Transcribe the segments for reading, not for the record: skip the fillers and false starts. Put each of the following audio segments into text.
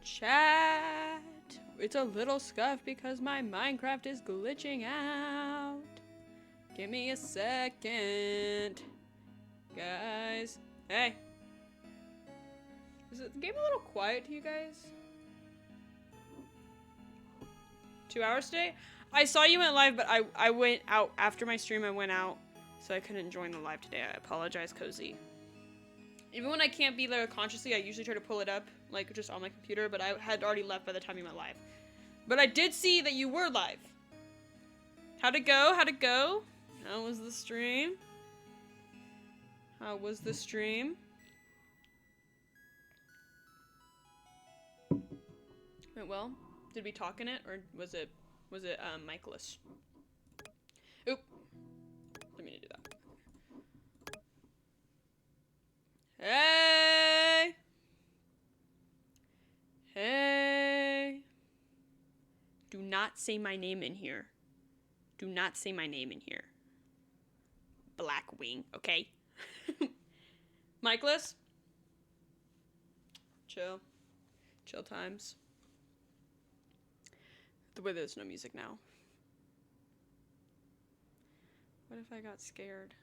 Chat. It's a little scuffed because my Minecraft is glitching out. Give me a second. Guys. Hey. Is the game a little quiet to you guys? 2 hours today? I saw you went live, but I went out after my stream. I went out, so I couldn't join the live today. I apologize, Cozy. Even when I can't be there consciously, I usually try to pull it up, like, just on my computer, but I had already left by the time you went live. But I did see that you were live. How'd it go? How'd it go? How was the stream? How was the stream? Went well? Did we talk in it, or was it Michaelis? Oop. Didn't mean to do that. Hey! Hey! Do not say my name in here. Do not say my name in here. Blackwing, okay? Michaelis? Chill. Chill times. The way there's no music now. What if I got scared?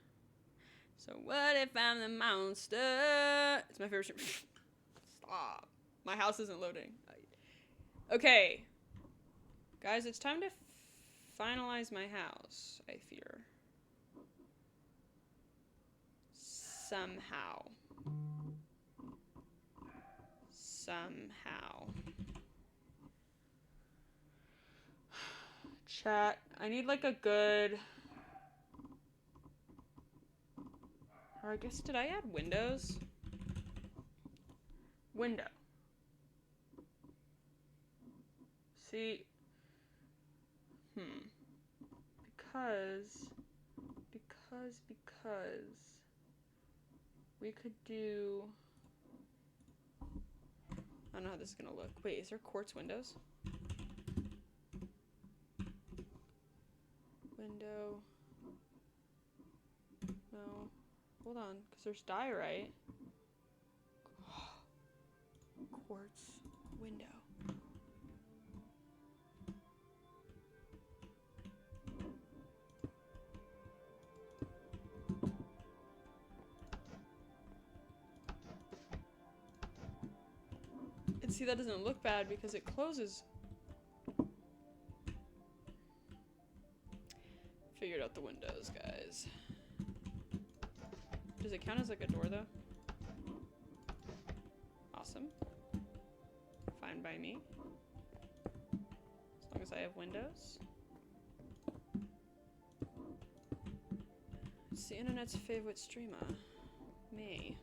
So what if I'm the monster? It's my favorite stream. Stop. My house isn't loading. Okay. Guys, it's time to finalize my house, I fear. Somehow. Chat, I need like a good... Or I guess, did I add windows? Window. See, because we could do, I don't know how this is gonna look. Wait, is there quartz windows? Window. No. Hold on, because there's diorite. Quartz window. And see, that doesn't look bad because it closes. Figured out the windows, guys. Does it count as like a door though? Awesome. Fine by me. As long as I have windows. It's the internet's favorite streamer. Me.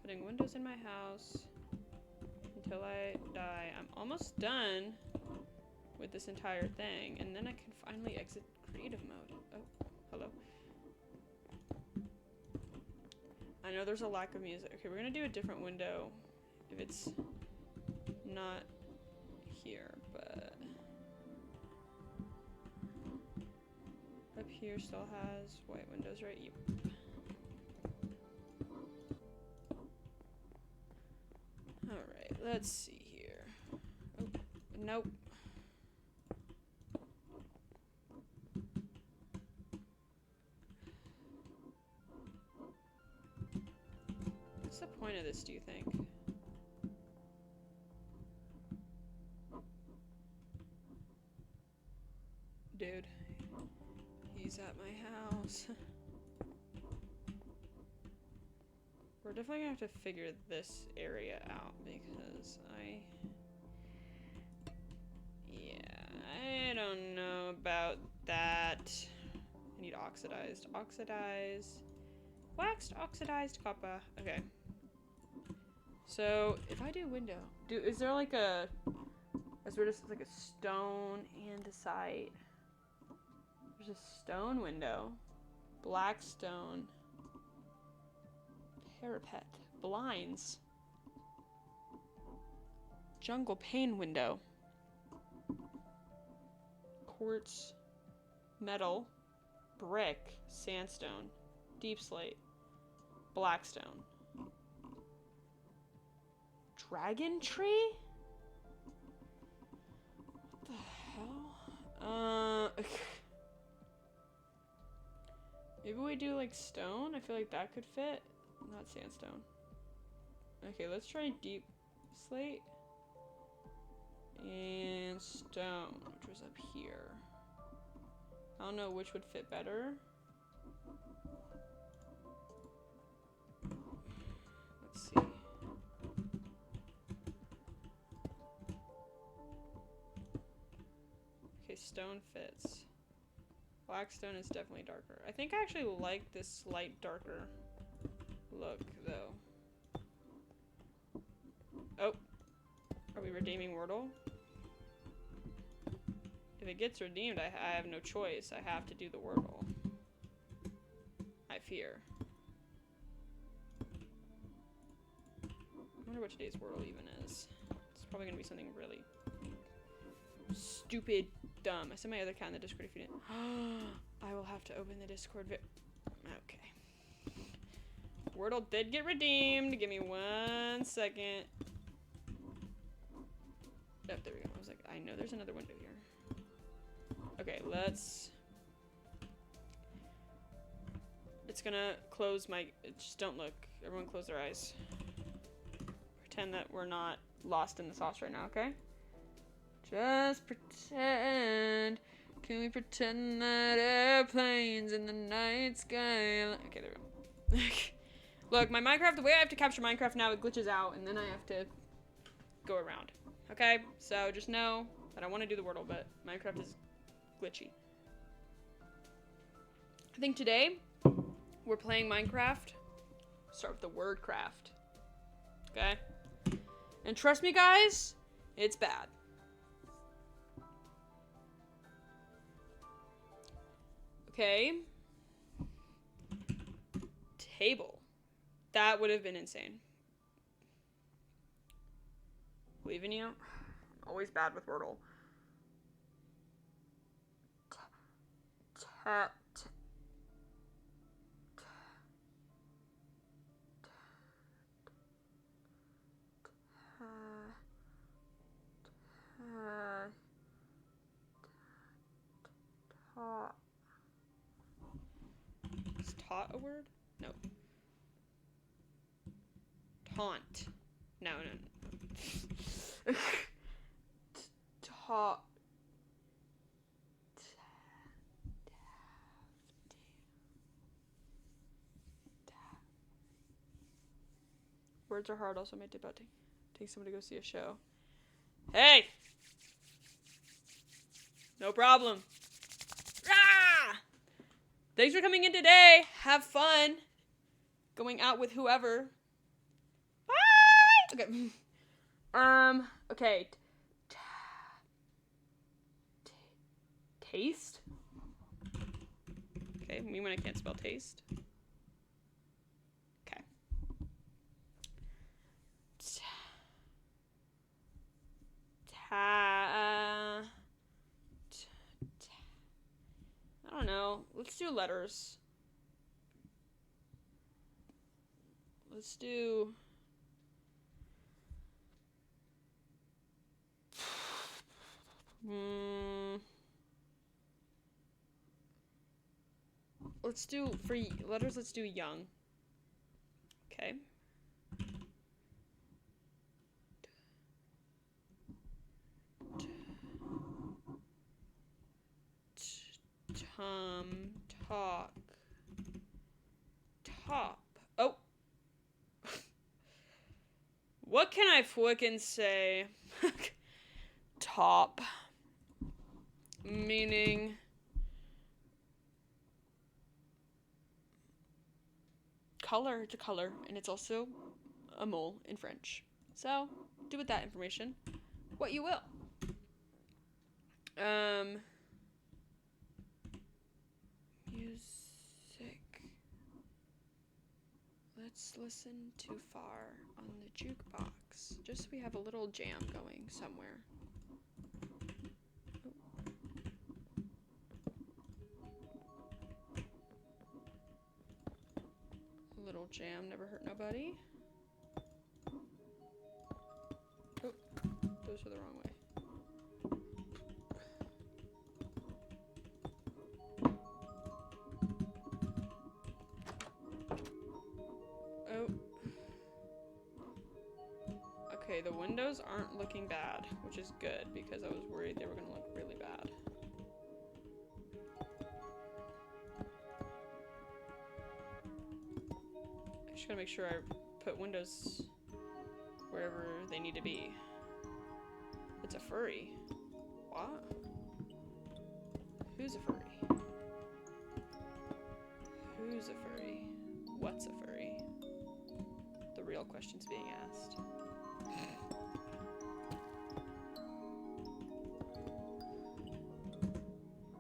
Putting windows in my house until I die. I'm almost done with this entire thing, and then I can finally exit creative mode. Oh, hello. I know there's a lack of music. Okay, we're gonna do a different window if it's not here, but up here still has white windows, right? Yep. Alright, let's see here. Oh, nope. What's the point of this, do you think? Dude, he's at my house. We're definitely gonna have to figure this area out because I don't know about that. I need oxidized, waxed, oxidized copper. Okay. So if I do window, is there like a sort of like a stone andesite? There's a stone window, black stone, parapet, blinds, jungle pane window, quartz, metal, brick, sandstone, deep slate, black stone. Dragon tree? Maybe we do like stone? I feel like that could fit. Not sandstone. Okay, let's try deep slate. And stone, which was up here. I don't know which would fit better. Let's see. Okay, stone fits. Black stone is definitely darker. I think I actually like this slight darker look, though. Oh. Are we redeeming Wordle? If it gets redeemed, I have no choice. I have to do the Wordle. I fear. I wonder what today's Wordle even is. It's probably gonna be something really stupid, dumb. I sent my other cat in the Discord if you didn't. I will have to open the Discord okay. Wordle did get redeemed. Give me 1 second. Oh, there we go. I was like, I know there's another window here. Okay, let's... It's gonna close my... Just don't look. Everyone close their eyes. Pretend that we're not lost in the sauce right now, okay? Just pretend. Can we pretend that airplanes in the night sky... Okay, there we go. Look, my Minecraft, the way I have to capture Minecraft now, it glitches out, and then I have to go around. Okay? So just know that I want to do the Wordle, but Minecraft is glitchy. I think today, we're playing Minecraft. Start with the word craft. Okay? And trust me, guys, it's bad. Okay. Table. That would have been insane. Believe in you. Always bad with Wordle. Is taught a word? No. Taunt. No. Taught. Words are hard. Also, might about take somebody to go see a show. Hey! No problem. Ah! Thanks for coming in today. Have fun. Going out with whoever. Bye! Okay. Okay. Taste? Okay, me when I can't spell taste. Okay. I don't know. Let's do letters. Let's do... Let's do, for letters, let's do young. Okay. Talk. Top. Oh. What can I frickin' say? Top. Meaning... color. It's a color, and it's also a mole in French. So, do with that information what you will. Music. Let's listen to Far on the jukebox. Just so we have a little jam going somewhere. Little jam never hurt nobody. Oh, those are the wrong way. Okay, the windows aren't looking bad, which is good because I was worried they were gonna look really bad. I just gotta make sure I put windows wherever they need to be. It's a furry. What? Who's a furry? Who's a furry? What's a furry? The real question's being asked.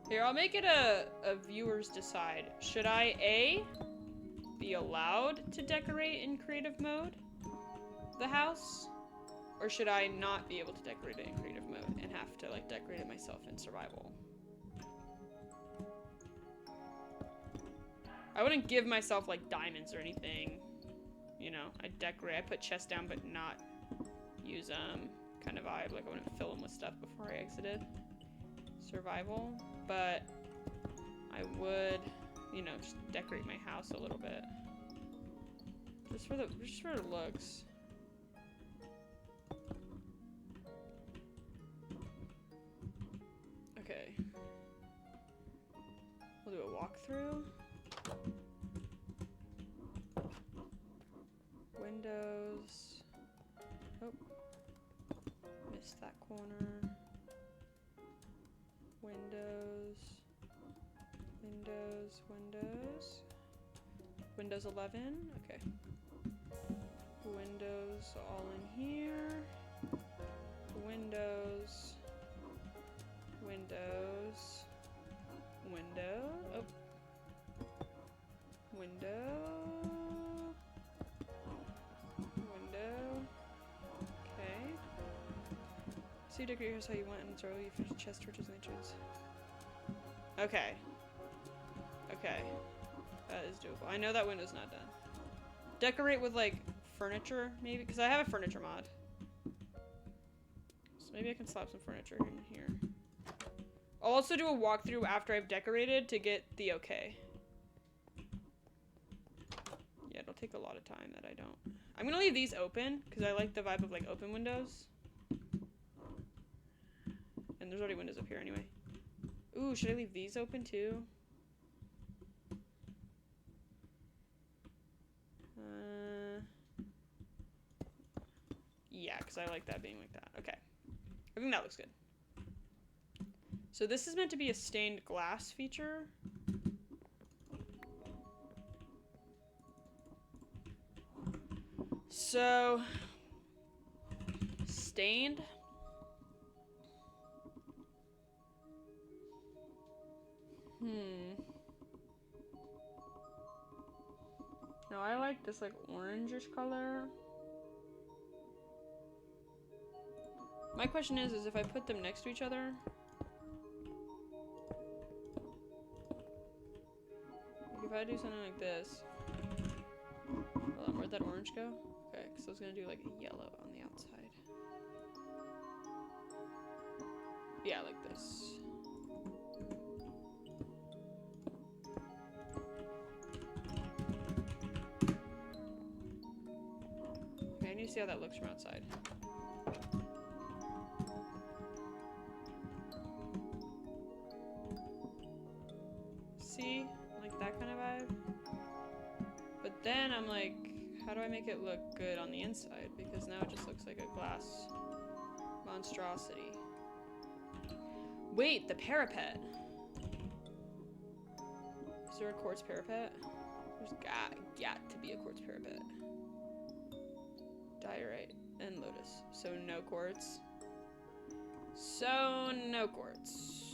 Here, I'll make it a viewers decide. Should I A, be allowed to decorate in creative mode the house? Or should I not be able to decorate it in creative mode and have to like decorate it myself in survival? I wouldn't give myself like diamonds or anything. You know, I put chests down but not use kind of vibe. Like I wouldn't fill them with stuff before I exited survival. But I would, you know, just decorate my house a little bit. Just for the looks. Okay. We'll do a walkthrough. Windows. Oh. Missed that corner. Windows. Windows. Windows. Windows 11. Okay. Windows all in here. Windows. Windows. Window. Oh. Window. Window. Okay. So you decorate your house how you want and it's early. You finish the chest, torches, and entrance. Okay. Okay. That is doable. I know that window's not done. Decorate with like furniture, maybe? Because I have a furniture mod. So maybe I can slap some furniture in here. I'll also do a walkthrough after I've decorated to get the okay. Yeah, it'll take a lot of time that I don't. I'm gonna leave these open because I like the vibe of like open windows. And there's already windows up here anyway. Ooh, should I leave these open too? Yeah, because I like that being like that. Okay. I think that looks good. So this is meant to be a stained glass feature. So, stained. No, I like this like orangish color. My question is if I put them next to each other. Like if I do something like this. Hold on, where'd that orange go? Okay, because I was gonna do like a yellow on the outside. Yeah, like this. Okay, I need to see how that looks from outside. See? Like that kind of vibe. But then I'm like, how do I make it look good on the inside? Because now it just looks like a glass monstrosity. Wait, the parapet. Is there a quartz parapet? There's got to be a quartz parapet. Diorite and lotus. So no quartz. So no quartz.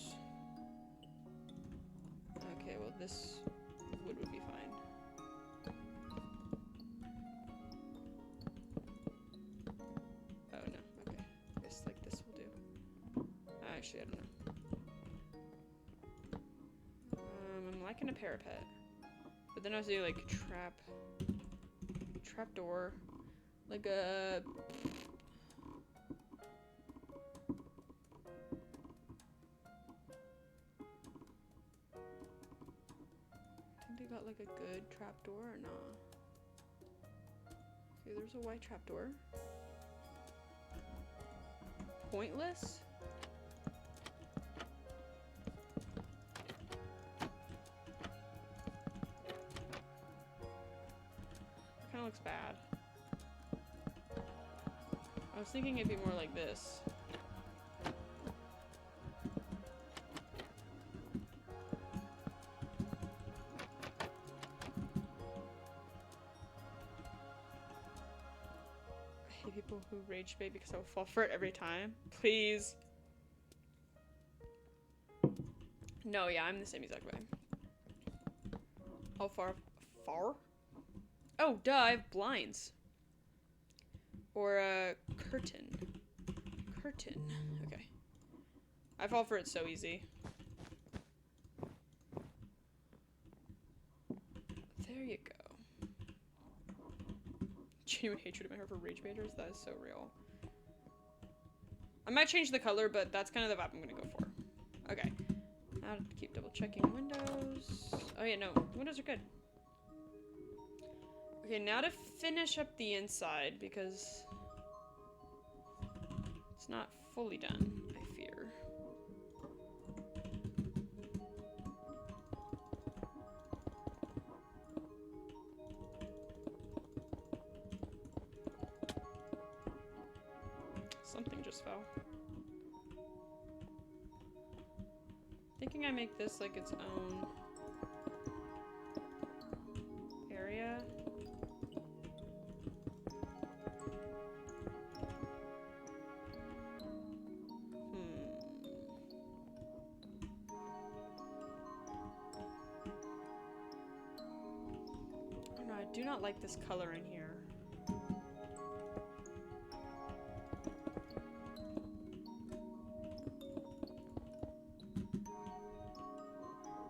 Okay, well this wood would be fine. Oh no, okay. I guess like this will do. Actually, I don't know. I'm liking a parapet. But then I was doing like trap door. Like a got like a good trapdoor or not? See, there's a white trapdoor. pointless. Kind of looks bad. I was thinking it'd be more like this. I hate people who rage bait because I will fall for it every time. Please. No, yeah, I'm the same exact way. How far? Far? Oh, duh, I have blinds. Or a curtain. Curtain. Okay. I fall for it so easy. There you go. Genuine hatred in my heart for rage baiters. That is so real. I might change the color, but that's kind of the vibe I'm gonna go for. Okay. Now to keep double checking windows. Oh yeah, no. Windows are good. Okay, now to finish up the inside, because it's not fully done, I fear. Something just fell. Thinking I make this like its own area. I do not like this color in here.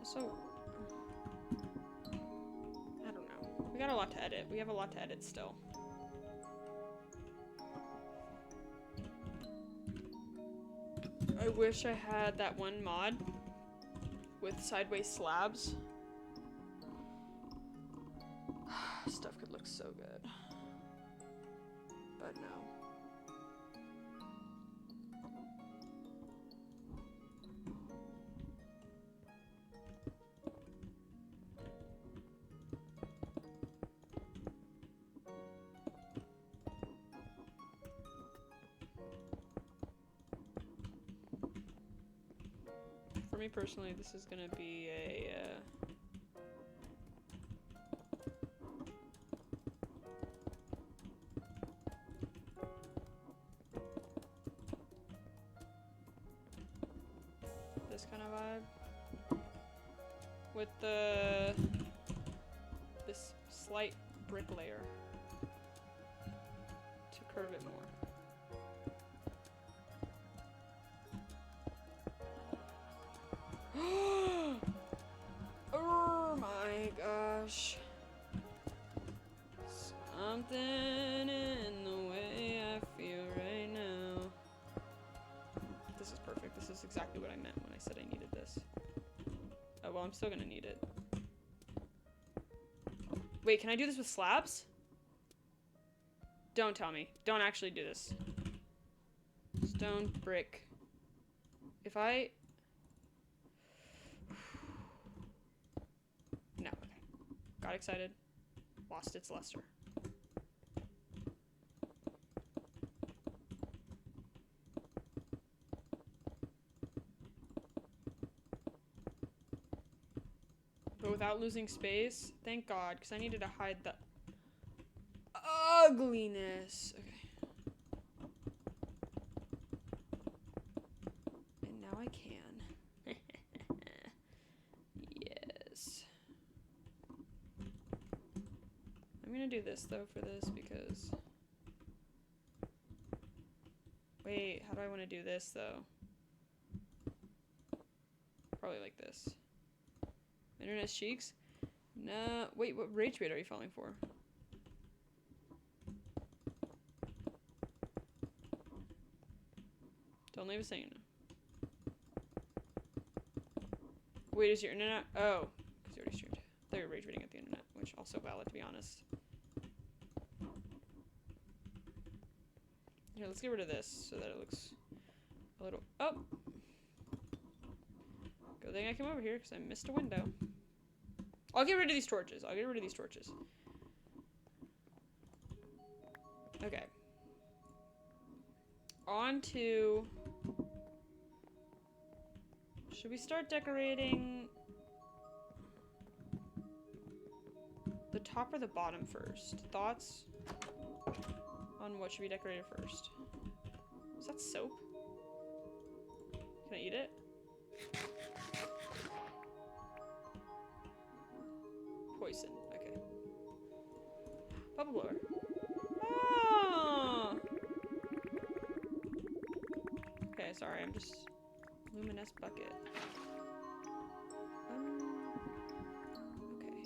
So, I don't know. We got a lot to edit. We have a lot to edit still. I wish I had that one mod with sideways slabs. Stuff could look so good. But no. For me personally, this is gonna be a this kind of vibe with this slight brick layer to curve it more. Oh my gosh. Something in the way I feel right now. This is perfect. This is exactly what I meant when I said I needed this. Oh, well, I'm still gonna need it. Wait, can I do this with slabs? Don't tell me. Don't actually do this. Stone, brick. If I... No, okay. Got excited. Lost its luster. But without losing space, thank God, because I needed to hide the ugliness. Okay. And now I can. Yes. I'm gonna do this though for this because... Wait, how do I want to do this though? Probably like this. Internet's cheeks? No. Wait, what rage bait are you falling for? Don't leave a saying no. Wait, is your internet? Oh, because you already streamed. I thought you were rage baiting at the internet, which also valid to be honest. Here, let's get rid of this so that it looks a little. Oh! Good thing I came over here because I missed a window. I'll get rid of these torches. I'll get rid of these torches. Okay. On to... Should we start decorating the top or the bottom first? Thoughts on what should be decorated first? Is that soap? Can I eat it? Poison. Okay. Bubble blower. Oh! Okay, sorry, I'm just... Luminous bucket. Okay.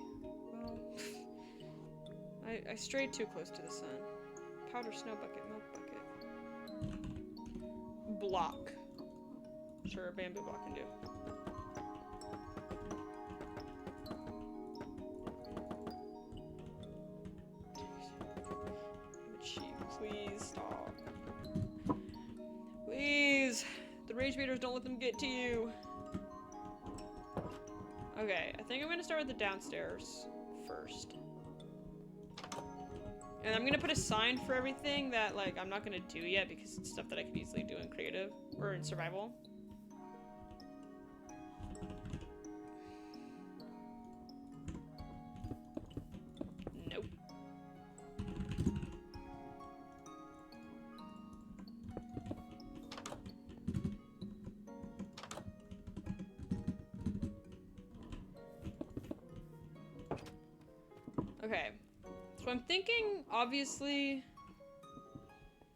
Well... I strayed too close to the sun. Powder snow bucket, milk bucket. Block. Sure, a bamboo block can do. Please stop. Please. The rage baiters, don't let them get to you. Okay, I think I'm gonna start with the downstairs first. And I'm gonna put a sign for everything that, like, I'm not gonna do yet because it's stuff that I could easily do in creative or in survival. Nope. Okay. So I'm thinking, obviously,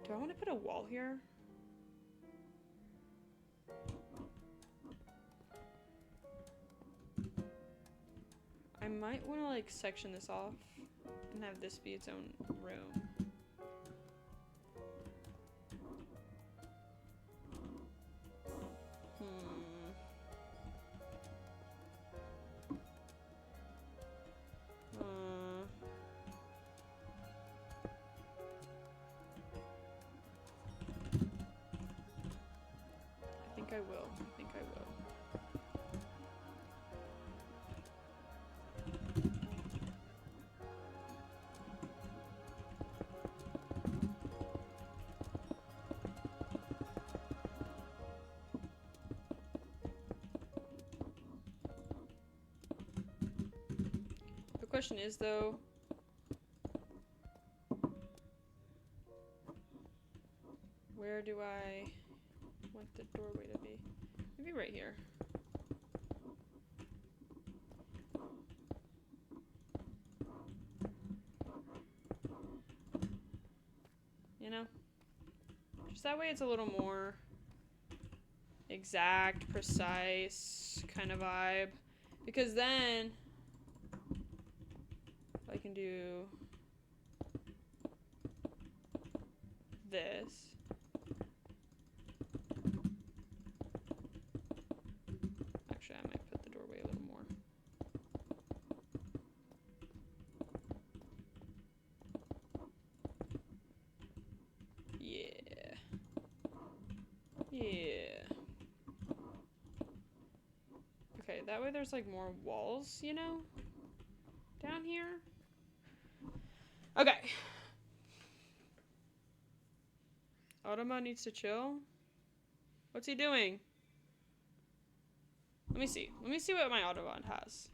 do I want to put a wall here? I might want to, like, section this off and have this be its own room. I will. I think I will. The question is, though, where do I want the doorway to be? Maybe right here. You know? Just that way it's a little more exact, precise kind of vibe. Because then I can do this. Actually, I might put the doorway a little more. Yeah. Yeah. Okay, that way there's like more walls, you know? Down here. Okay. Automa needs to chill. What's he doing? Let me see. Let me see what my Autobot has.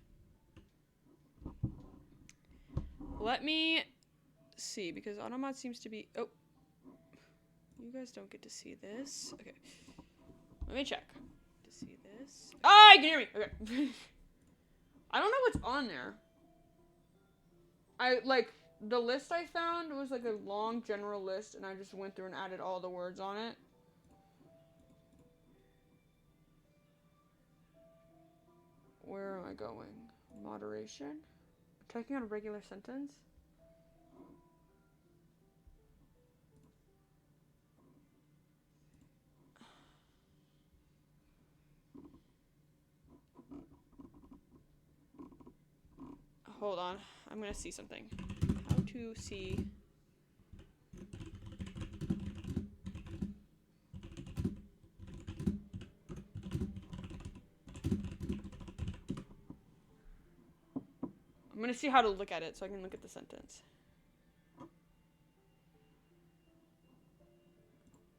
Let me see, because Automat seems to be... Oh. You guys don't get to see this. Okay. Let me check. To see this. Ah, you can hear me! Okay. I don't know what's on there. The list I found was like a long general list, and I just went through and added all the words on it. Where am I going? Moderation? Checking on a regular sentence? Hold on. I'm gonna see something. How to see... gonna see how to look at it so I can look at the sentence.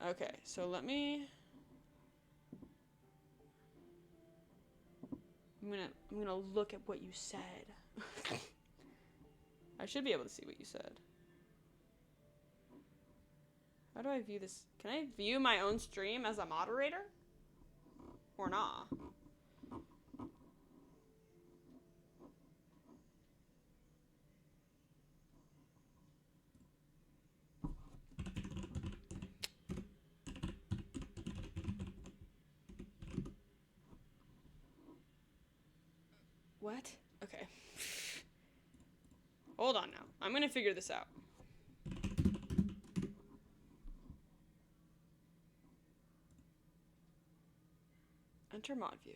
Okay, so let me... I'm gonna look at what you said. I should be able to see what you said. How do I view this? Can I view my own stream as a moderator? Or not? What? Okay. Hold on now. I'm gonna figure this out. Enter mod view.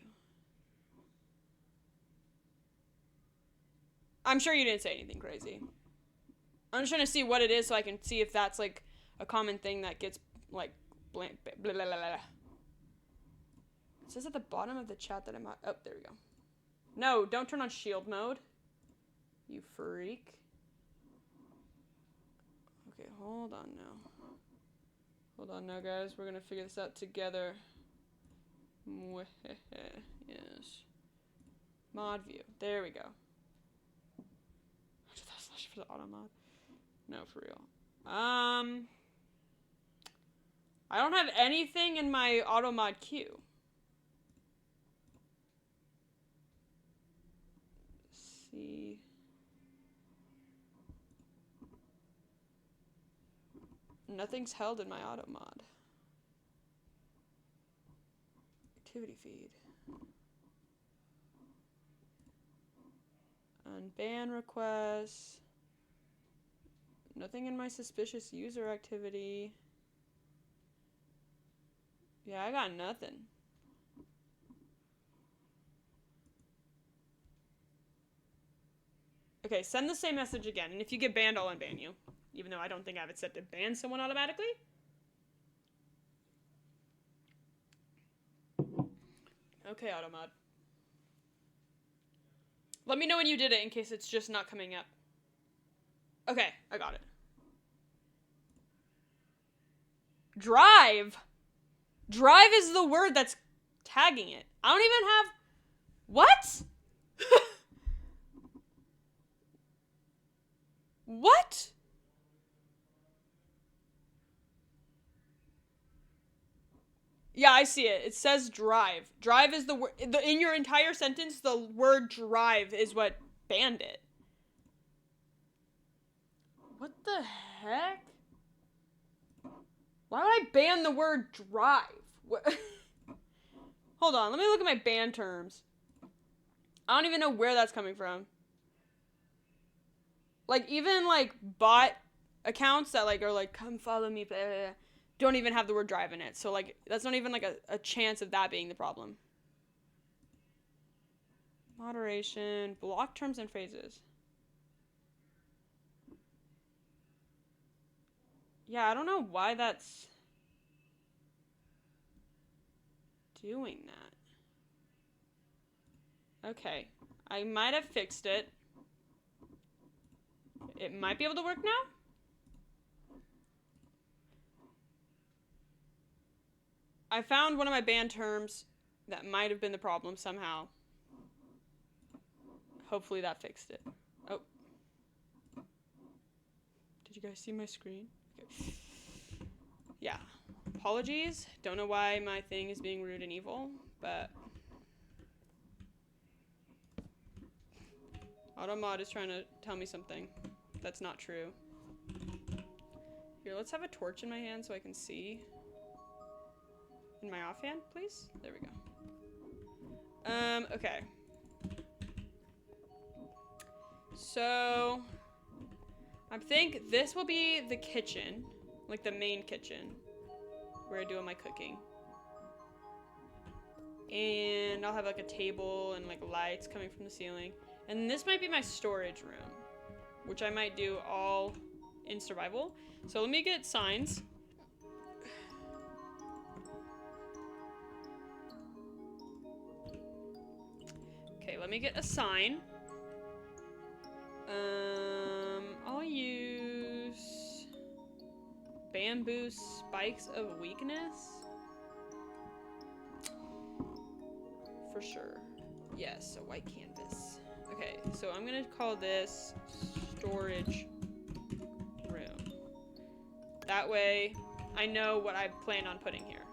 I'm sure you didn't say anything crazy. I'm just trying to see what it is so I can see if that's like a common thing that gets like blah, blah, blah, blah, blah. It says at the bottom of the chat that I'm on. Oh, there we go. No, don't turn on shield mode. You freak. Okay, hold on now. Hold on now, guys. We're gonna figure this out together. Yes. Mod view. There we go. For the auto mod. No, for real. I don't have anything in my auto mod queue. Let's see. Nothing's held in my auto mod. Activity feed. Unban requests. Nothing in my suspicious user activity. Yeah, I got nothing. Okay, send the same message again, and if you get banned, I'll unban you. Even though I don't think I have it set to ban someone automatically. Okay, automod. Let me know when you did it in case it's just not coming up. Okay, I got it. Drive? Drive is the word that's tagging it. I don't even have... What? What? Yeah, I see it. It says drive. Drive is the word... In your entire sentence, the word drive is what banned it. What the heck? Why would I ban the word drive? What? Hold on, let me look at my ban terms. I don't even know where that's coming from. Like, even, like, bot accounts that, like, are like, come follow me, blah, blah, blah, don't even have the word drive in it. So, like, that's not even, like, a chance of that being the problem. Moderation, block terms and phrases. Yeah, I don't know why that's doing that. Okay, I might have fixed it. It might be able to work now? I found one of my ban terms that might have been the problem somehow. Hopefully that fixed it. Oh. Did you guys see my screen? Okay. Yeah. Apologies. Don't know why my thing is being rude and evil, but... Automod is trying to tell me something that's not true. Here, let's have a torch in my hand so I can see. In my offhand, please? There we go. Okay. So, I think this will be the kitchen. Like the main kitchen. Where I do all my cooking. And I'll have like a table and like lights coming from the ceiling. And this might be my storage room. Which I might do all in survival. So let me get signs. Okay, let me get a sign. I'll use bamboo spikes of weakness. For sure. Yes, a white canvas. Okay, so I'm gonna call this storage room. That way, I know what I plan on putting here.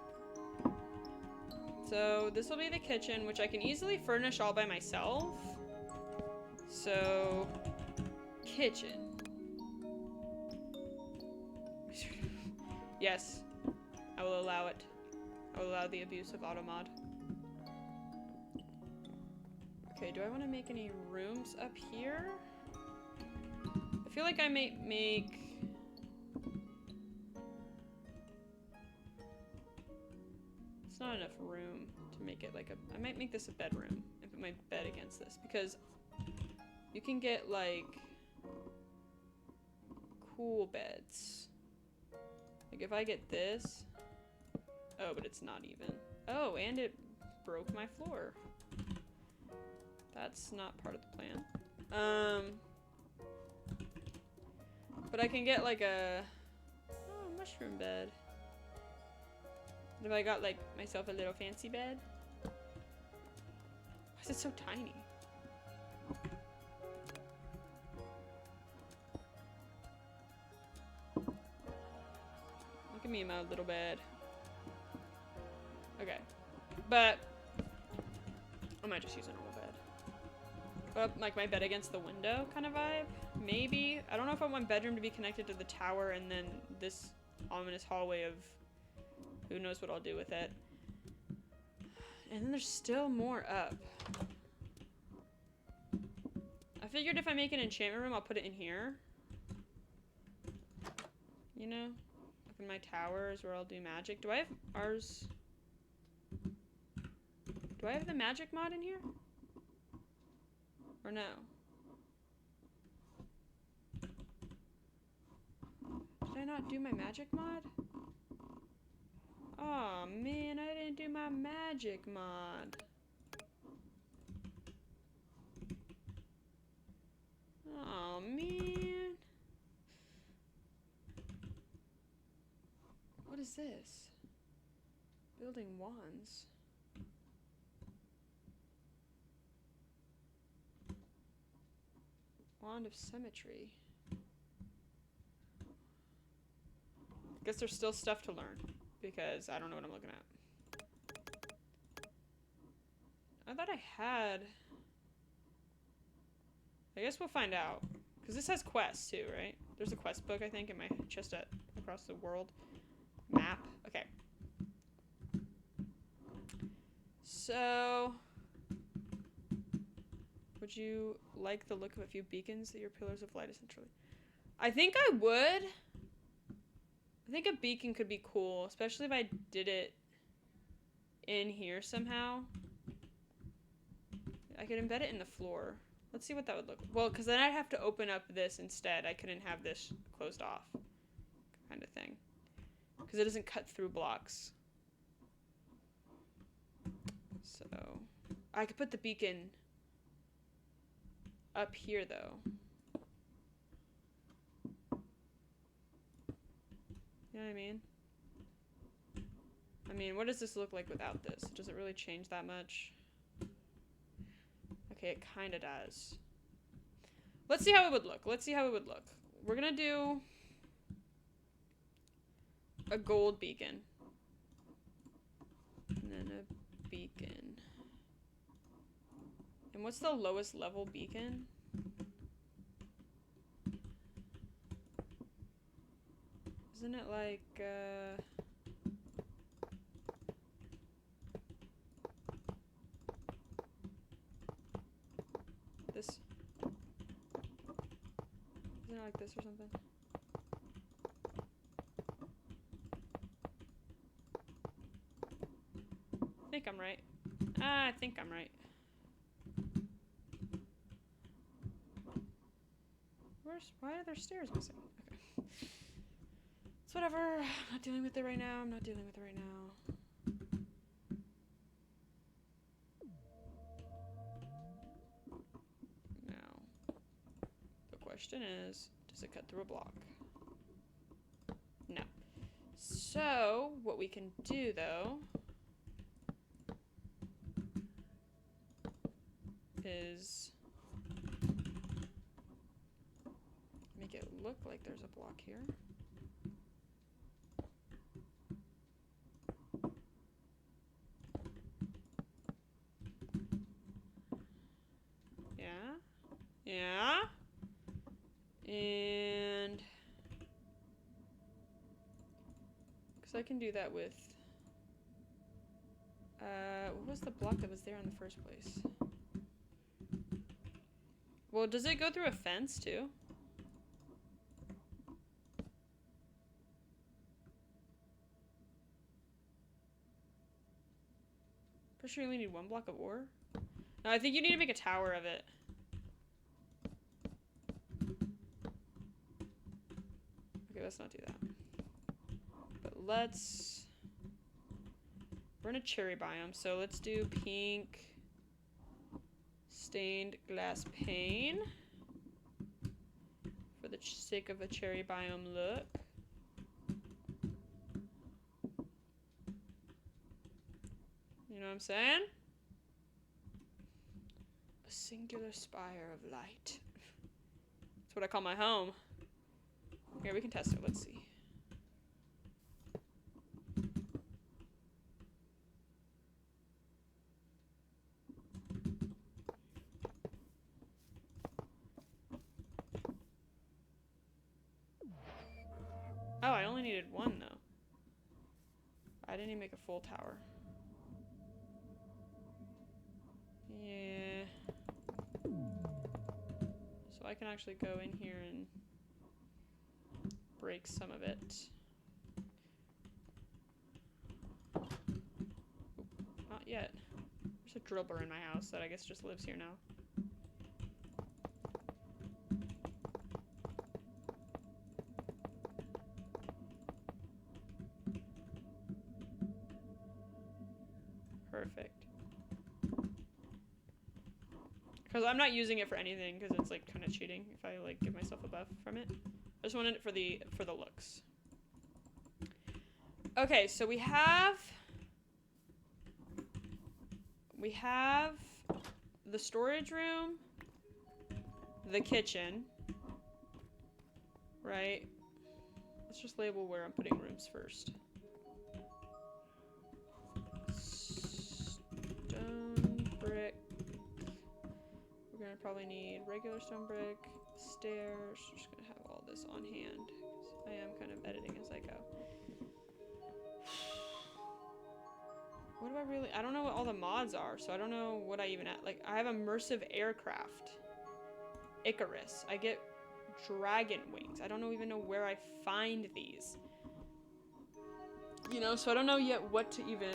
So this will be the kitchen, which I can easily furnish all by myself. So, kitchen. Yes, I will allow it. I will allow the abuse of automod. Okay, do I want to make any rooms up here? I feel like I may make... It's not enough room to make it like a... I might make this a bedroom and put my bed against this, because you can get like cool beds. Like if I get this... Oh, but it's not even. Oh, and it broke my floor. That's not part of the plan. But I can get like a mushroom bed. What if I got like myself a little fancy bed? Why is it so tiny? Look at me in my little bed. Okay. But I might just use a normal bed. But like my bed against the window kind of vibe. Maybe. I don't know if I want bedroom to be connected to the tower and then this ominous hallway of who knows what I'll do with it. And then there's still more up. I figured if I make an enchantment room, I'll put it in here. You know? Up in my towers where I'll do magic. Do I have ours? Do I have the magic mod in here? Or no? Did I not do my magic mod? Oh man, I didn't do my magic mod. Oh man. What is this? Building wands. Wand of Symmetry. Guess there's still stuff to learn, because I don't know what I'm looking at. I thought I had... I guess we'll find out. Because this has quests too, right? There's a quest book, I think, in my chest at Across the World. Map. Okay. So... Would you like the look of a few beacons that your pillars of light essentially? I think I would. I think a beacon could be cool, especially if I did it in here somehow. I could embed it in the floor. Let's see what that would look like. Well, because then I'd have to open up this instead. I couldn't have this closed off kind of thing. Because it doesn't cut through blocks. So, I could put the beacon up here, though. You know what I mean? I mean, what does this look like without this? Does it really change that much? Okay, it kind of does. Let's see how it would look. Let's see how it would look. We're gonna do a gold beacon. And then a beacon. And what's the lowest level beacon? Isn't it like, this? Isn't it like this or something? I think I'm right. I think I'm right. Why are there stairs missing? Okay. It's whatever. I'm not dealing with it right now. I'm not dealing with it right now. No. Question is, does it cut through a block? No. So, what we can do, though, is make it look like there's a block here. Yeah. And because I can do that with what was the block that was there in the first place? Well, does it go through a fence too? Pretty sure you only need one block of ore. No, I think you need to make a tower of it. Okay, let's not do that. But let's... We're in a cherry biome, so let's do pink stained glass pane for the sake of a cherry biome look. You know what I'm saying? A singular spire of light. That's what I call my home. Here, we can test it. Let's see. Oh, I only needed one, though. I didn't even make a full tower. Yeah. So I can actually go in here and break some of it. Oop, not yet. There's a drill burr in my house that I guess just lives here now. Perfect. Because I'm not using it for anything, because it's like kind of cheating if I like give myself a buff from it. I just wanted it for the looks. Okay, so we have the storage room, the kitchen, right? Let's just label where I'm putting rooms first. Stone brick. We're gonna probably need regular stone brick, stairs. Just gonna have all this on hand, 'cause I am kind of editing as I go. What do I really... I don't know what all the mods are, so I don't know what I even... Like, I have immersive aircraft. Icarus. I get dragon wings. I don't even know where I find these. You know, so I don't know yet what to even...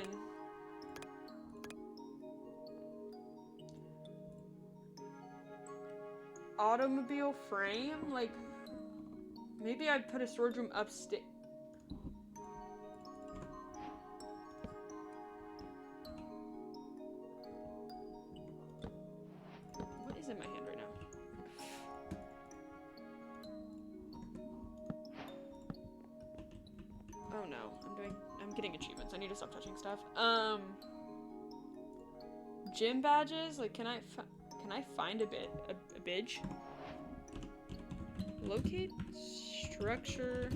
Automobile frame? Like, maybe I'd put a storage room upstairs. What is in my hand right now? Oh no, I'm getting achievements. I need to stop touching stuff. Gym badges? Like, can I find a bidge? Locate structure.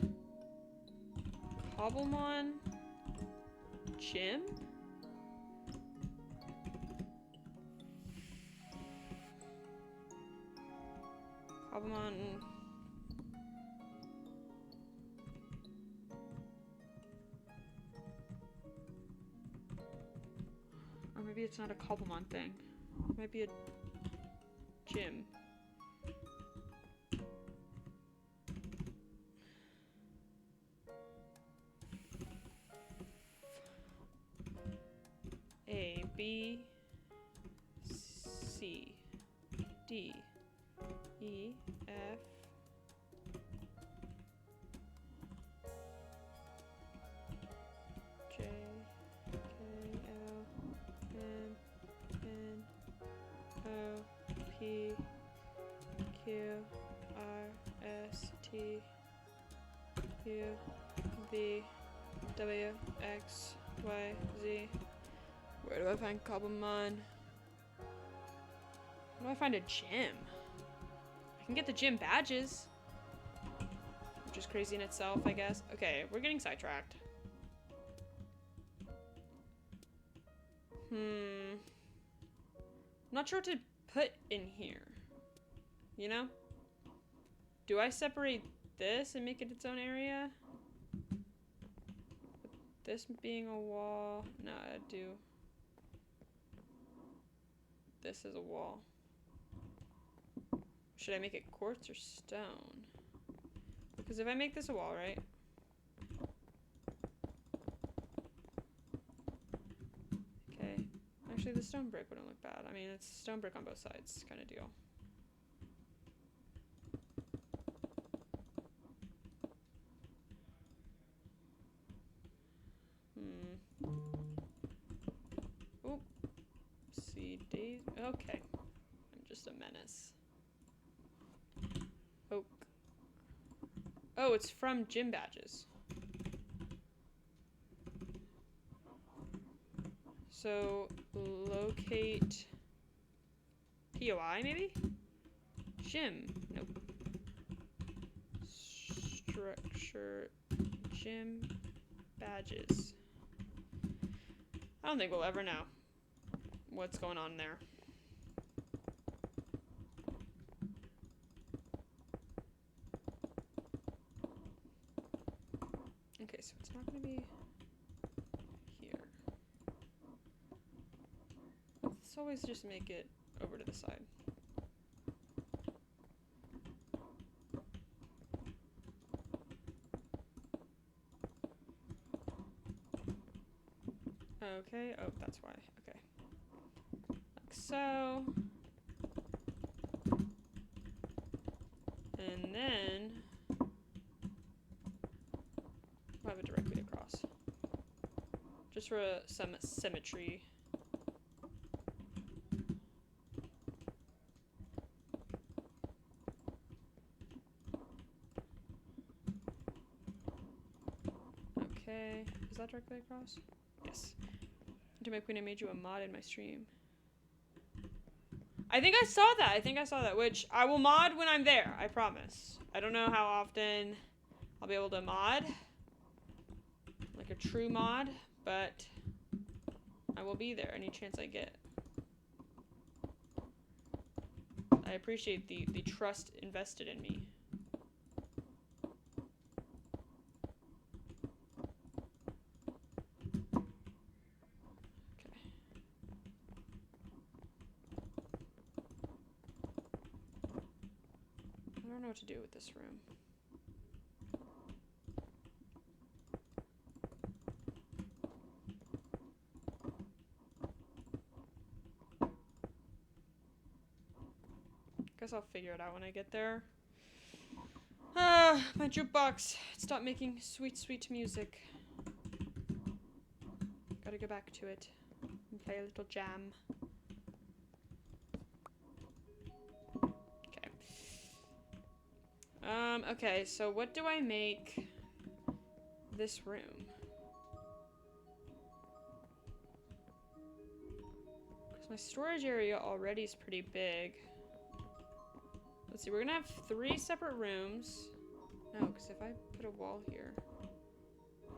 Cobblemon. Gym? Cobblemon. Or maybe it's not a Cobblemon thing. It might be a gym. A, B, C, D, E, F, J, K, L, M, N, O, P, Q, R, P, U, V, W, X, Y, Z. Where do I find Cobblemon? Where do I find a gym? I can get the gym badges. Which is crazy in itself, I guess. Okay, we're getting sidetracked. Not sure what to put in here. You know? Do I separate this and make it its own area? With this being a wall. No, I do. This is a wall. Should I make it quartz or stone? Because if I make this a wall, right? Okay. Actually, the stone brick wouldn't look bad. I mean, it's stone brick on both sides kind of deal. Oopsie daisy. Okay. I'm just a menace. Oak. Oh, it's from gym badges. So, locate POI, maybe? Gym. Nope. Structure gym badges. I don't think we'll ever know what's going on there. Okay, so it's not going to be here. Let's always just make it over to the side. Okay, oh, that's why. Okay. Like so. And then we'll have it directly across. Just for some symmetry. Okay, is that directly across? Yes. To my queen, I made you a mod in my stream. I think I saw that. Which I will mod when I'm there, I promise. I don't know how often I'll be able to mod. Like a true mod, but I will be there any chance I get. I appreciate the trust invested in me. I don't know what to do with this room. Guess I'll figure it out when I get there. My jukebox. It stopped making sweet, sweet music. Gotta go back to it and play a little jam. Okay, so what do I make this room? Because my storage area already is pretty big. Let's see, we're gonna have 3 separate rooms. No, because if I put a wall here,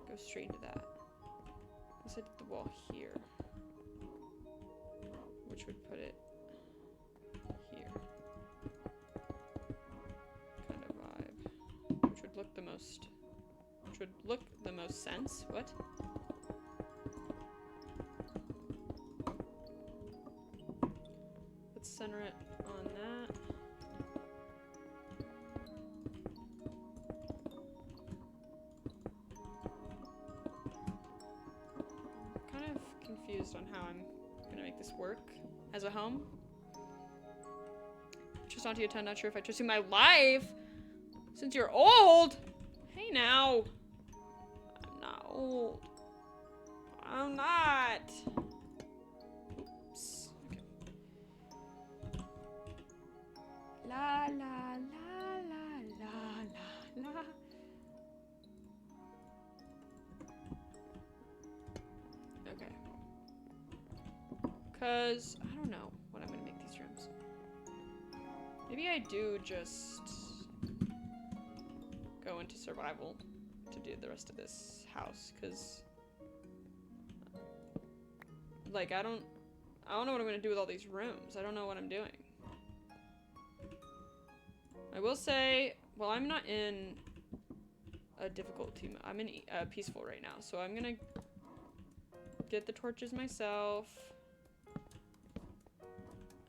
go straight into that. Unless I did the wall here, which would put it here. Kind of vibe. Which would look the most sense. What? Let's center it on that. Kind of confused on how I'm gonna make this work as a home. Just onto your 10, not sure if I trust you my life since you're old. Hey now. I'm not old. I'm not. Oops. Okay. La la la la la Because I don't know what I'm gonna make these rooms. Maybe I do just go into survival to do the rest of this house, because like I don't know what I'm gonna do with all these rooms. I don't know what I'm doing. I will say, well, I'm not in a difficulty mode. I'm in peaceful right now, so I'm gonna get the torches myself.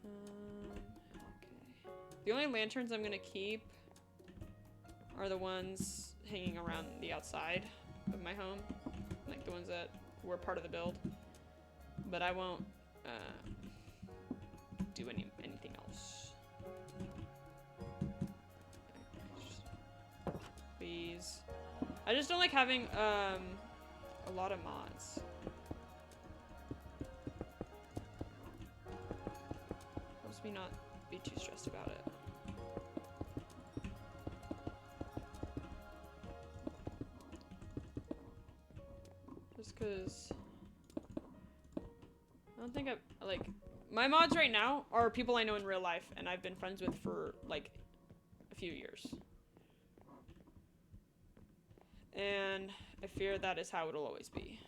Okay. The only lanterns I'm gonna keep are the ones hanging around the outside of my home, like the ones that were part of the build. But I won't do anything else. Please. I just don't like having a lot of mods. Helps me not be too stressed about it. Just because I don't think like, my mods right now are people I know in real life and I've been friends with for like a few years. And I fear that is how it'll always be.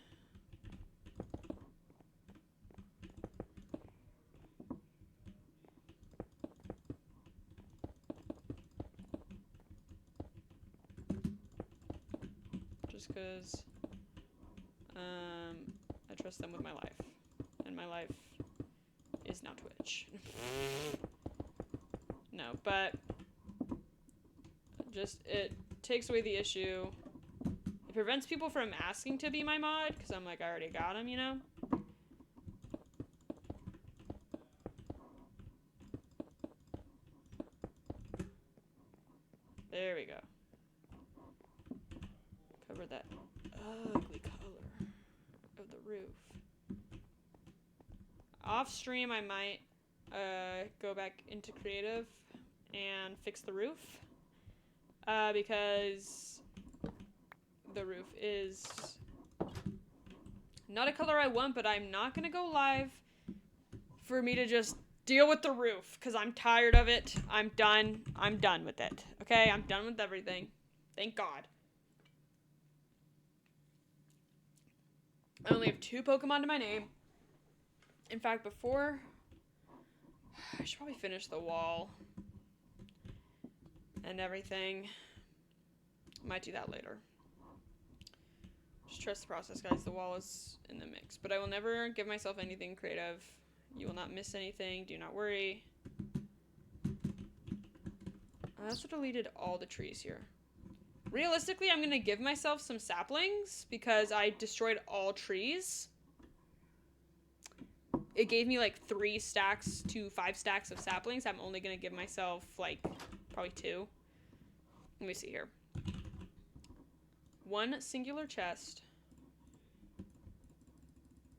Just because I trust them with my life. And my life is now Twitch. No, but just, it takes away the issue. It prevents people from asking to be my mod, because I'm like, I already got him, you know? There we go. Cover that ugly color of the roof. Off stream, I might go back into creative and fix the roof, because the roof is not a color I want, but I'm not gonna go live for me to just deal with the roof, because I'm tired of it. I'm done with it. Okay, I'm done with everything. Thank God. I only have 2 Pokemon to my name. In fact, before, I should probably finish the wall and everything. Might do that later. Just trust the process, guys. The wall is in the mix. But I will never give myself anything creative. You will not miss anything. Do not worry. I also deleted all the trees here. Realistically, I'm going to give myself some saplings because I destroyed all trees. It gave me like 3 stacks to 5 stacks of saplings. I'm only going to give myself like probably 2. Let me see here. 1 singular chest.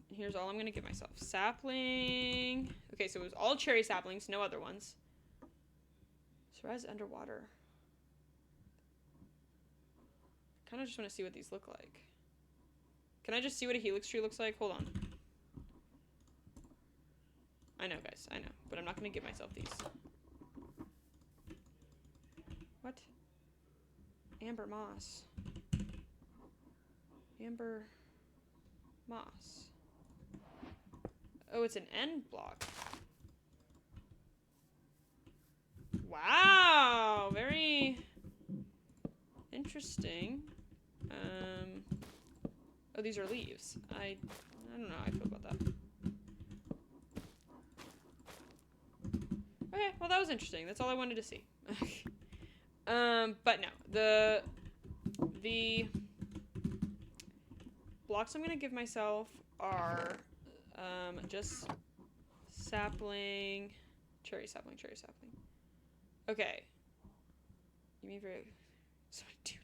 Here's all I'm going to give myself. Sapling. Okay, so it was all cherry saplings, no other ones. Surprise underwater. Kind of just want to see what these look like. Can I just see what a helix tree looks like? Hold on. I know, guys. I know. But I'm not going to give myself these. What? Amber moss. Amber moss. Oh, it's an end block. Wow! Very interesting. Oh, these are leaves. I don't know how I feel about that. Okay, well that was interesting. That's all I wanted to see. But no, the blocks I'm gonna give myself are just sapling, cherry sapling. Okay. You mean very sorry, dude.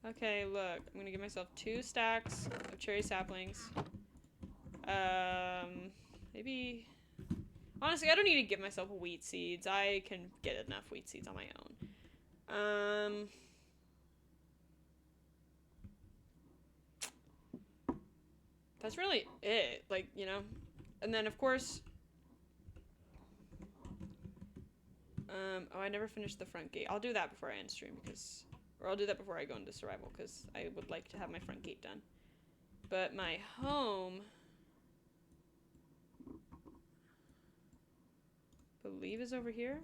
Okay, look, I'm gonna give myself 2 stacks of cherry saplings. Maybe. Honestly, I don't need to give myself wheat seeds. I can get enough wheat seeds on my own. That's really it. Like, you know, And then, of course... oh, I never finished the front gate. I'll do that before I end stream, because... Or I'll do that before I go into survival, because I would like to have my front gate done. But my home... I believe is over here.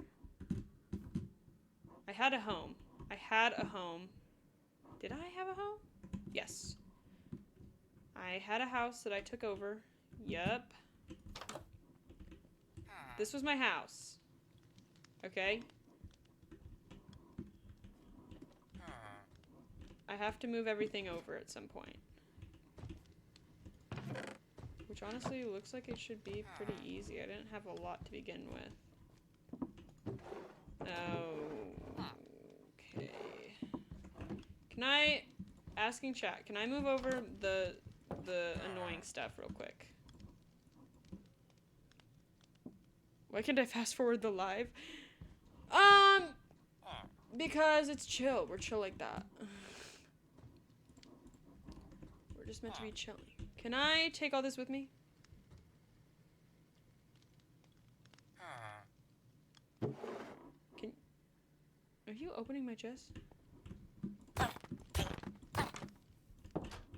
I had a home. I had a home. Did I have a home? Yes. I had a house that I took over. Yep. This was my house. Okay. I have to move everything over at some point. Which honestly looks like it should be pretty easy. I didn't have a lot to begin with. Okay. Can I... Asking chat, can I move over the annoying stuff real quick? Why can't I fast forward the live? Because it's chill. We're chill like that. We're just meant to be chilling. Can I take all this with me? Are you opening my chest?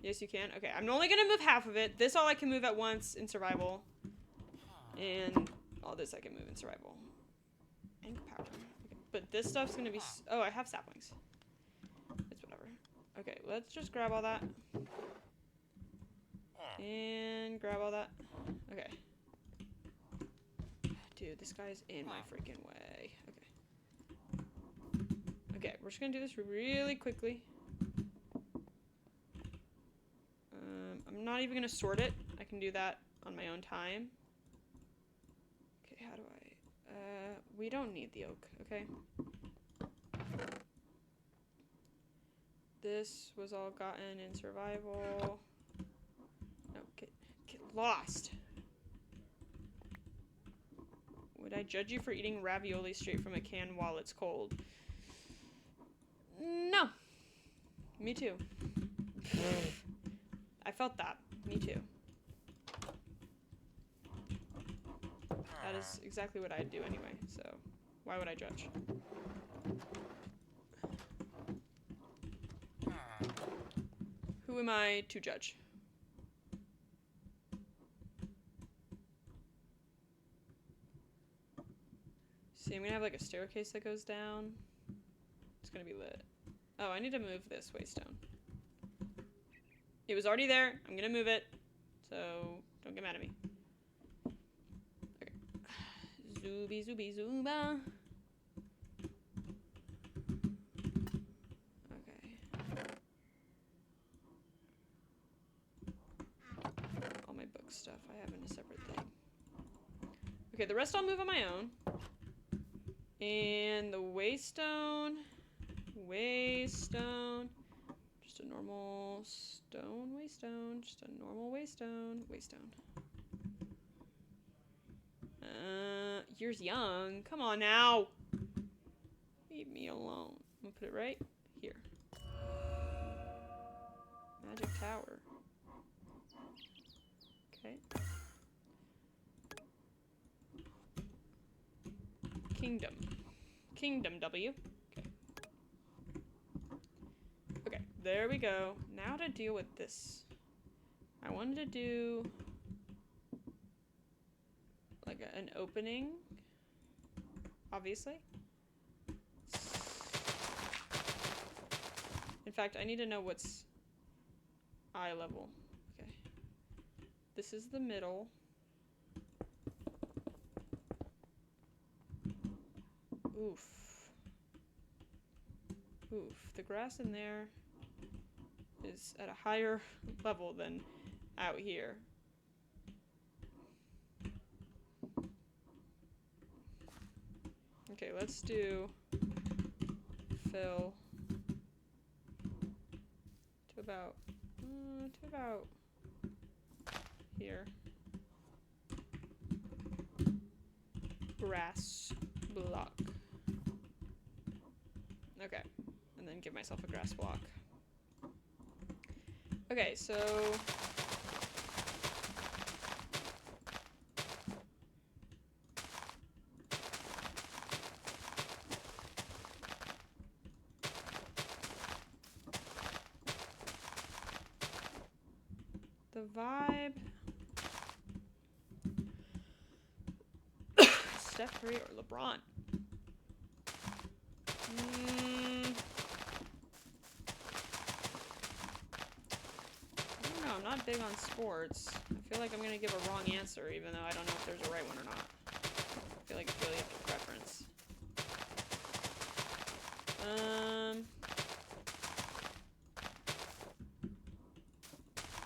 Yes, you can. Okay, I'm only gonna move half of it. This all I can move at once in survival. And all this I can move in survival. And power. Okay, but this stuff's gonna be... Oh, I have saplings. It's whatever. Okay, let's just grab all that. And grab all that. Okay. Dude, this guy's in my freaking way. Okay. Okay, we're just gonna do this really quickly. I'm not even gonna sort it. I can do that on my own time. Okay, how do I... we don't need the oak, okay? This was all gotten in survival. No, get lost. Would I judge you for eating ravioli straight from a can while it's cold? No. Me too. I felt that. Me too. That is exactly what I'd do anyway, so why would I judge? Who am I to judge? See, I'm gonna have like a staircase that goes down. It's gonna be lit. Oh, I need to move this waystone. It was already there. I'm gonna move it. So, don't get mad at me. Okay. Zooby, zooby, zooba. Okay. All my book stuff I have in a separate thing. Okay, the rest I'll move on my own. And the waystone. Waystone. Just a normal stone waystone. Just a normal waystone. Waystone. Years young. Come on now. Leave me alone. I'm gonna put it right here. Magic tower. Okay. Kingdom. Kingdom W. Okay. Okay, there we go. Now to deal with this. I wanted to do like an opening, obviously. In fact, I need to know what's eye level. Okay. This is the middle. Oof. Oof. The grass in there is at a higher level than out here. Okay, let's do fill to about here. Grass block. Okay, and then give myself a grass block. Okay, so the vibe. Steph Curry or LeBron? I don't know. I'm not big on sports. I feel like I'm gonna give a wrong answer, even though I don't know if there's a right one or not. I feel like it's really up to preference.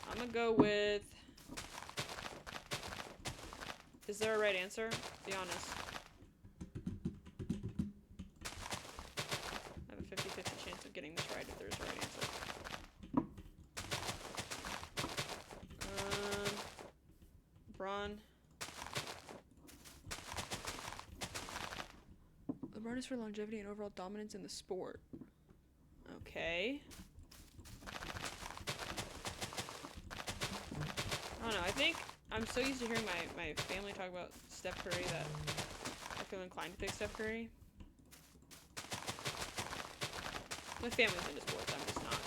I'm gonna go with... Is there a right answer? Be honest. I have a 50-50 chance of getting this right if there's a right answer. LeBron. LeBron is for longevity and overall dominance in the sport. Okay. I don't know. I think I'm so used to hearing my family talk about Steph Curry that I feel inclined to pick Steph Curry. My family's into sports. I'm just not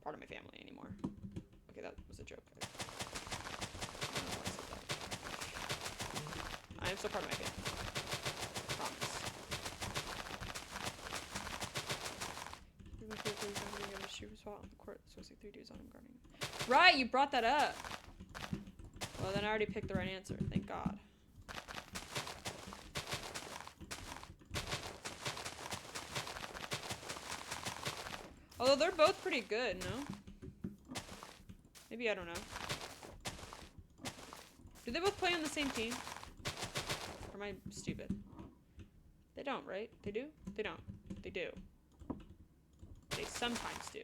part of my family anymore. Okay, that was a joke. I don't know why I said that. I am still part of my family. Promise. Shoot spot on the court, so it's like 3 dudes on him guarding. Right, you brought that up. Well, then I already picked the right answer. Thank God. Although they're both pretty good, no? Maybe, I don't know. Do they both play on the same team? Or am I stupid? They don't, right? They do? They don't. They do. They sometimes do.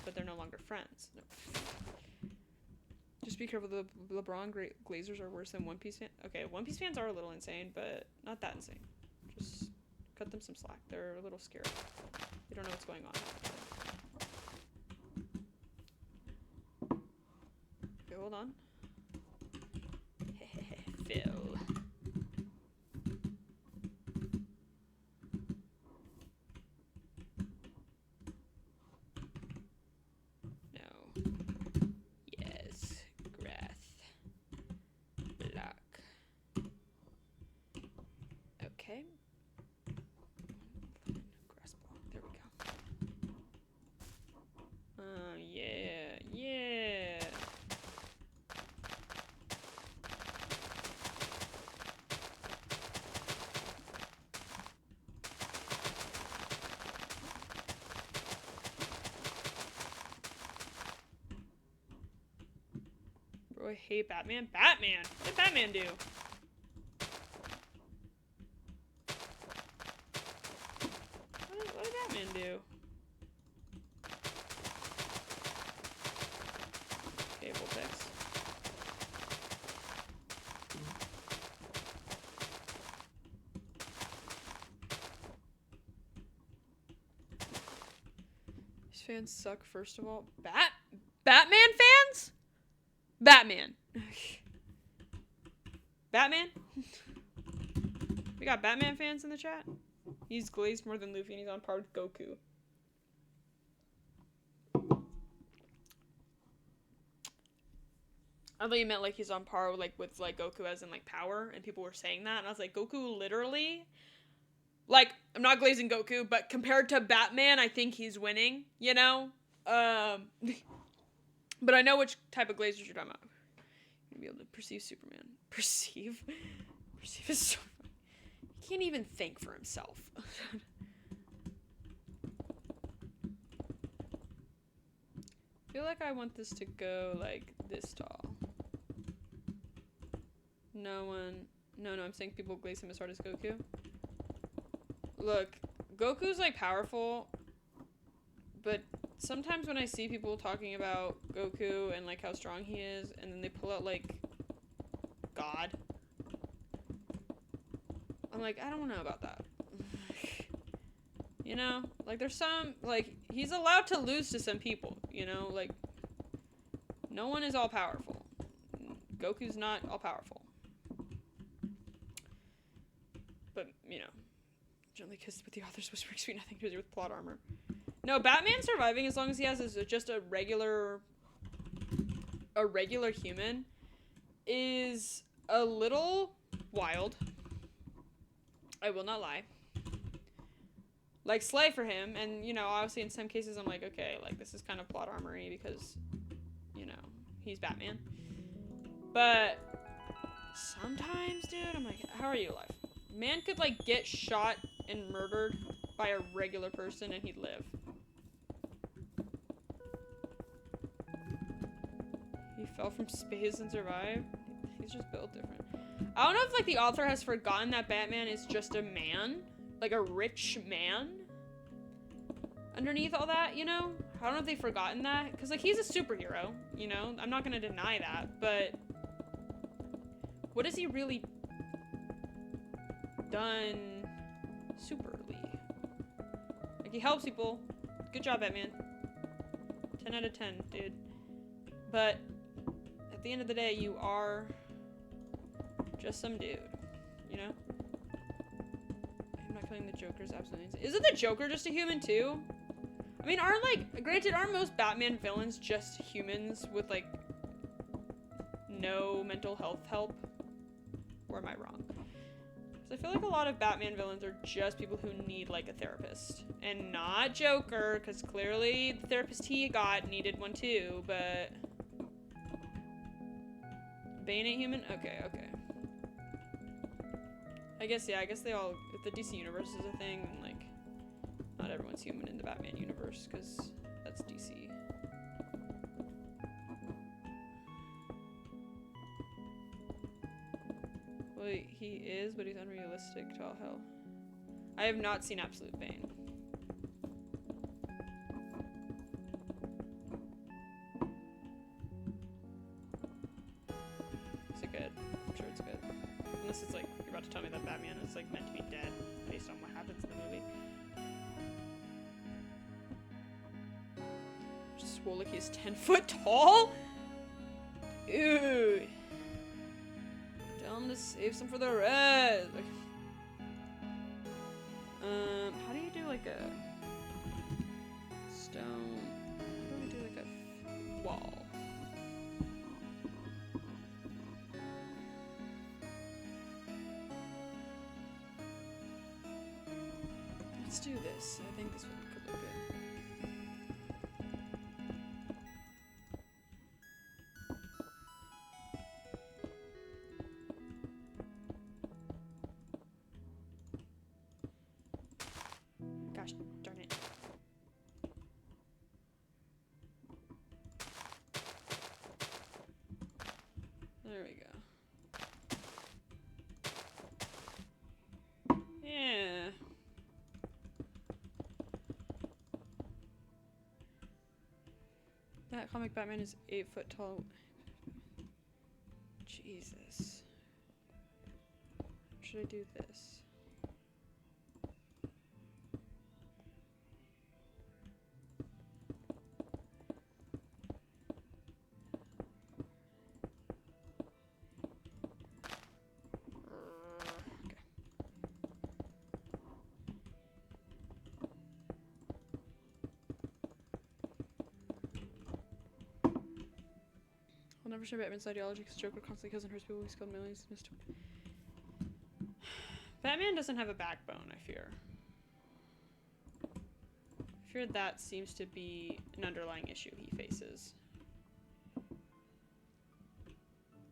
But they're no longer friends. No. Just be careful, the LeBron Glazers are worse than One Piece fans. Okay, One Piece fans are a little insane, but not that insane. Just cut them some slack. They're a little scared. They don't know what's going on. Okay, hold on. Phil. Okay. Grass block. There we go. Yeah. Yeah. Bro, I hate Batman. Batman! What did Batman do? What did Batman do? Okay, Voltex. These fans suck, first of all. Batman fans? Batman. Batman? We got Batman fans in the chat? He's glazed more than Luffy and he's on par with Goku. I thought you meant like he's on par with Goku as in like power, and people were saying that, and I was like, Goku literally, like, I'm not glazing Goku, but compared to Batman, I think he's winning, you know? But I know which type of glazers you're talking about. You're gonna be able to perceive Superman. Perceive is so funny. He can't even think for himself. I feel like I want this to go like this tall. No, I'm saying people glaze him as hard as Goku. Look, Goku's like powerful, but sometimes when I see people talking about Goku and like how strong he is, and then they pull out like God, I'm like, I don't know about that. You know, like there's some, like, he's allowed to lose to some people, you know, like no one is all powerful. Goku's not all powerful. But, you know, gently kissed with the author's whispering sweet nothing to do with plot armor. No, Batman's surviving as long as he has just a regular a regular human is a little wild. I will not lie. Like, slay for him, and, you know, obviously in some cases I'm like, okay, like, this is kind of plot armory because, you know, he's Batman. But sometimes, dude, I'm like, how are you alive? Man could, like, get shot and murdered by a regular person and he'd live. He fell from space and survived. He's just built different. I don't know if, like, the author has forgotten that Batman is just a man. Like, a rich man. Underneath all that, you know? I don't know if they've forgotten that. Because, like, he's a superhero, you know? I'm not gonna deny that, but... what has he really done superly? Like, he helps people. Good job, Batman. 10 out of 10, dude. But at the end of the day, you are just some dude, you know? I'm not killing the Joker's absolutely insane. Isn't the Joker just a human too? I mean, aren't, like, granted, aren't most Batman villains just humans with, like, no mental health help? Or am I wrong? Because I feel like a lot of Batman villains are just people who need, like, a therapist. And not Joker, because clearly the therapist he got needed one too, but... Bane ain't human? Okay, okay. I guess, yeah, I guess they all... if the DC universe is a thing, then, like... not everyone's human in the Batman universe, because that's DC. Well, he is, but he's unrealistic to all hell. I have not seen Absolute Bane. Is it good? I'm sure it's good. Unless it's like, you're about to tell me that Batman is like meant to be dead based on what happens in the movie. Swole like he's 10 foot tall? Ew. Tell him to save some for the rest. Like, how do you do like a stone? How do I do like a wall? Let's do this. I think this one could look good. Gosh darn it. There we go. Yeah. That comic Batman is 8 foot tall. Jesus. Should I do this? I'll never share Batman's ideology because Joker constantly kills and hurts people. He's killed millions. Batman doesn't have a backbone, I fear. I fear that seems to be an underlying issue he faces.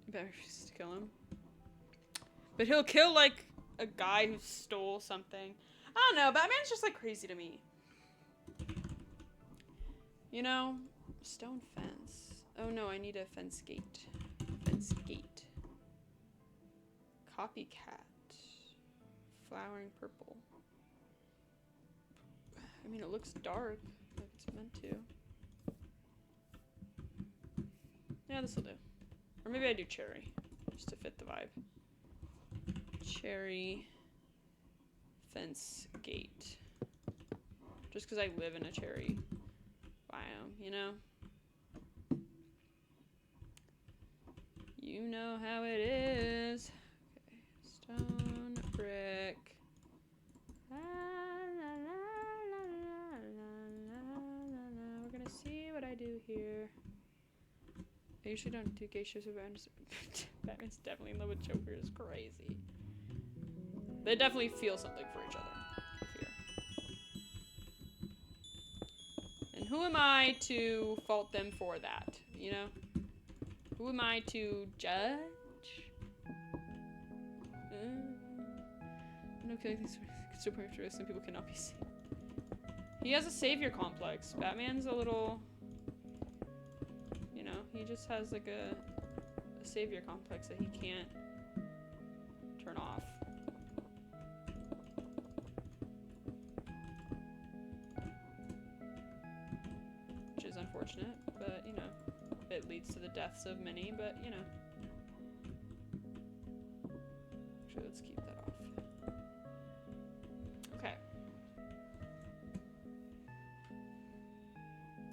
Batman refuses to kill him. But he'll kill, like, a guy who stole something. I don't know, Batman's just, like, crazy to me. You know? Stone fence. Oh no, I need a fence gate. Fence gate. Copycat. Flowering purple. I mean, it looks dark, like it's meant to. Yeah, this'll do. Or maybe I do cherry, just to fit the vibe. Cherry. Fence gate. Just because I live in a cherry biome, you know? You know how it is. Okay, stone, brick. La, la, la, la, la, la, la, la. We're gonna see what I do here. I usually don't do gay shows with Batman. Batman's definitely in love with Joker is crazy. They definitely feel something for each other. I fear. And who am I to fault them for that? You know? Who am I to judge? No killing things super interesting. Some people cannot be saved. He has a savior complex. Batman's a little, you know, he just has like a savior complex that he can't turn off. Which is unfortunate, but you know, it leads to the deaths of many, but you know. Actually, let's keep that off. Okay.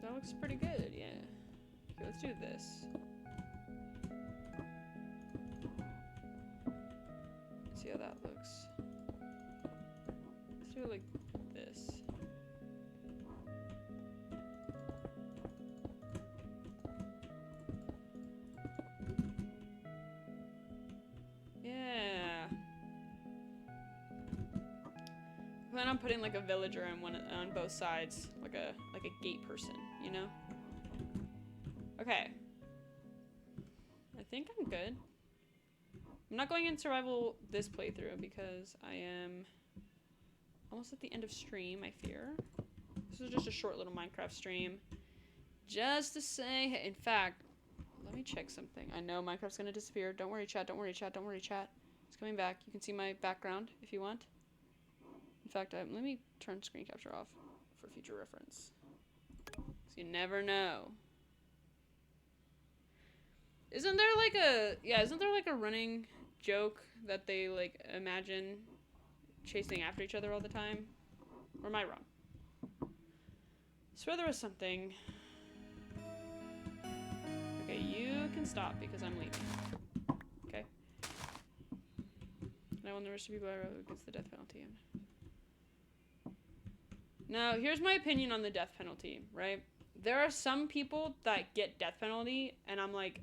That looks pretty good, yeah. Okay, let's do this. Let's see how that looks. Let's do it like this. Yeah. I plan on putting like a villager on both sides, like a gate person, you know? Okay. I think I'm good. I'm not going in survival this playthrough because I am almost at the end of stream, I fear. This is just a short little Minecraft stream. Just to say, in fact, let me check something. I know Minecraft's gonna disappear. Don't worry, chat. Don't worry, chat. Don't worry, chat. It's coming back. You can see my background if you want. In fact, let me turn screen capture off for future reference. So you never know. Isn't there like a running joke that they like imagine chasing after each other all the time? Or am I wrong? I swear there was something. Okay, you can stop because I'm leaving. Okay. Now when the rest of people are against the death penalty. Now, here's my opinion on the death penalty, right? There are some people that get death penalty, and I'm like,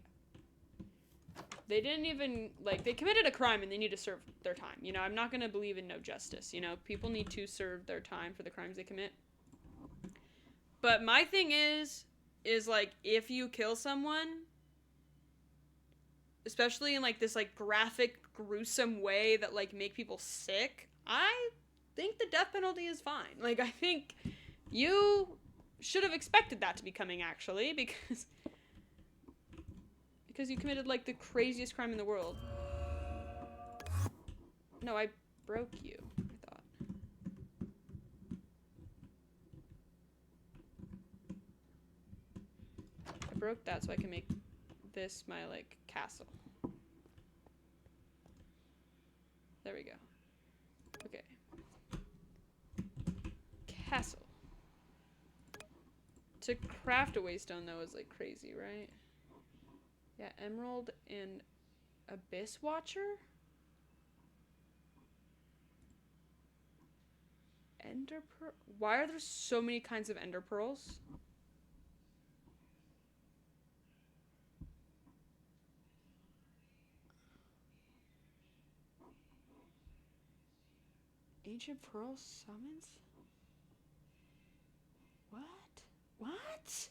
they didn't even, like, they committed a crime and they need to serve their time. You know, I'm not going to believe in no justice. You know, people need to serve their time for the crimes they commit. But my thing is like, if you kill someone, especially in, like, this, like, graphic, gruesome way that, like, make people sick, I think the death penalty is fine. Like, I think you should have expected that to be coming, actually, because you committed, like, the craziest crime in the world. No, I broke you, I thought. I broke that so I can make this my, like, castle. There we go. Okay. Castle. To craft a waystone, though, is, like, crazy, right? Yeah, Emerald and Abyss Watcher? Ender Pearl? Why are there so many kinds of Ender Pearls? Ancient Pearl summons? What? What?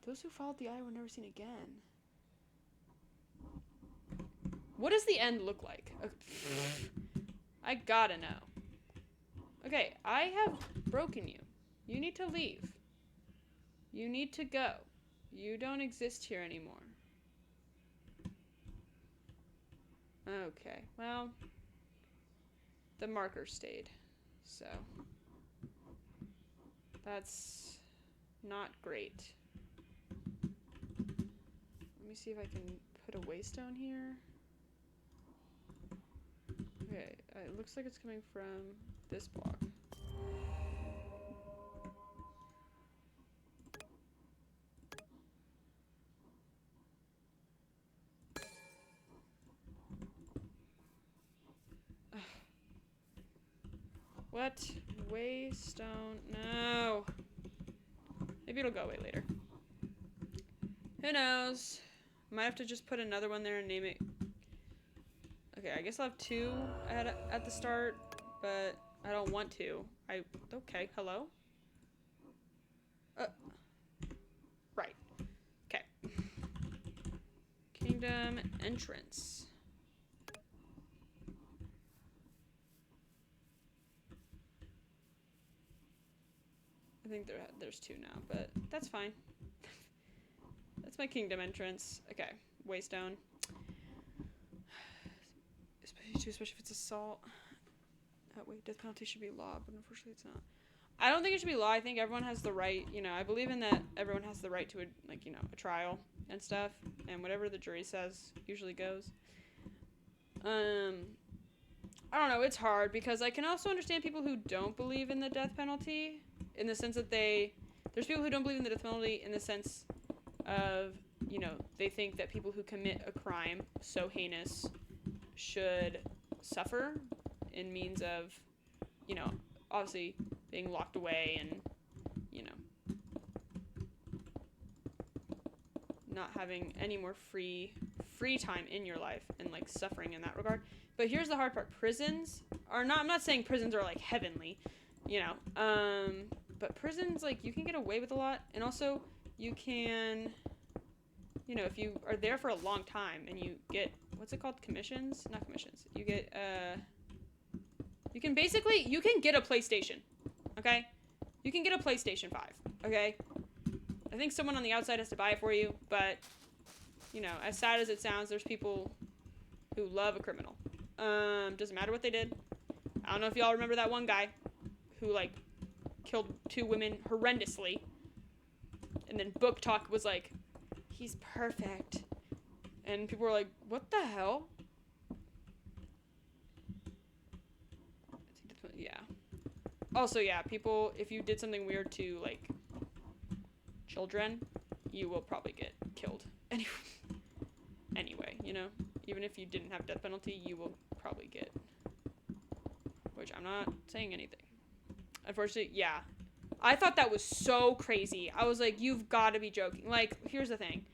Those who followed the eye were never seen again. What does the end look like? I gotta know. Okay, I have broken you. You need to leave. You need to go. You don't exist here anymore. Okay, well, the marker stayed, so that's not great. Let me see if I can put a waystone here. Okay, it looks like it's coming from this block. What? Waystone? No. Maybe it'll go away later. Who knows? Might have to just put another one there and name it. Okay, I guess I'll have 2 at the start, but I don't want to. Okay, hello? Right. Okay. Kingdom entrance. I think there's 2 now, but that's fine. That's my kingdom entrance. Okay, Waystone. Especially if it's assault. Wait, death penalty should be law, but unfortunately it's not. I don't think it should be law. I think everyone has the right, I believe in that everyone has the right to a trial and stuff, and whatever the jury says usually goes. I don't know, it's hard because I can also understand people who don't believe in the death penalty in the sense that there's people who don't believe in the death penalty in the sense of, they think that people who commit a crime so heinous should suffer in means of, obviously being locked away and, not having any more free time in your life and suffering in that regard. But here's the hard part. Prisons are not, I'm not saying prisons are heavenly, but prisons, you can get away with a lot. And also you can, if you are there for a long time and you get, what's it called? Commissions? Not commissions. You get, you can get a PlayStation, okay? You can get a PlayStation 5, okay? I think someone on the outside has to buy it for you, but, as sad as it sounds, there's people who love a criminal. Doesn't matter what they did. I don't know if y'all remember that one guy who, killed 2 women horrendously. And then Book Talk was like, he's perfect. And people were like, what the hell? Yeah. Also, yeah, people, if you did something weird to, children, you will probably get killed. Anyway, even if you didn't have death penalty, you will probably get, which I'm not saying anything. Unfortunately, yeah. I thought that was so crazy. I was like, you've got to be joking. Here's the thing.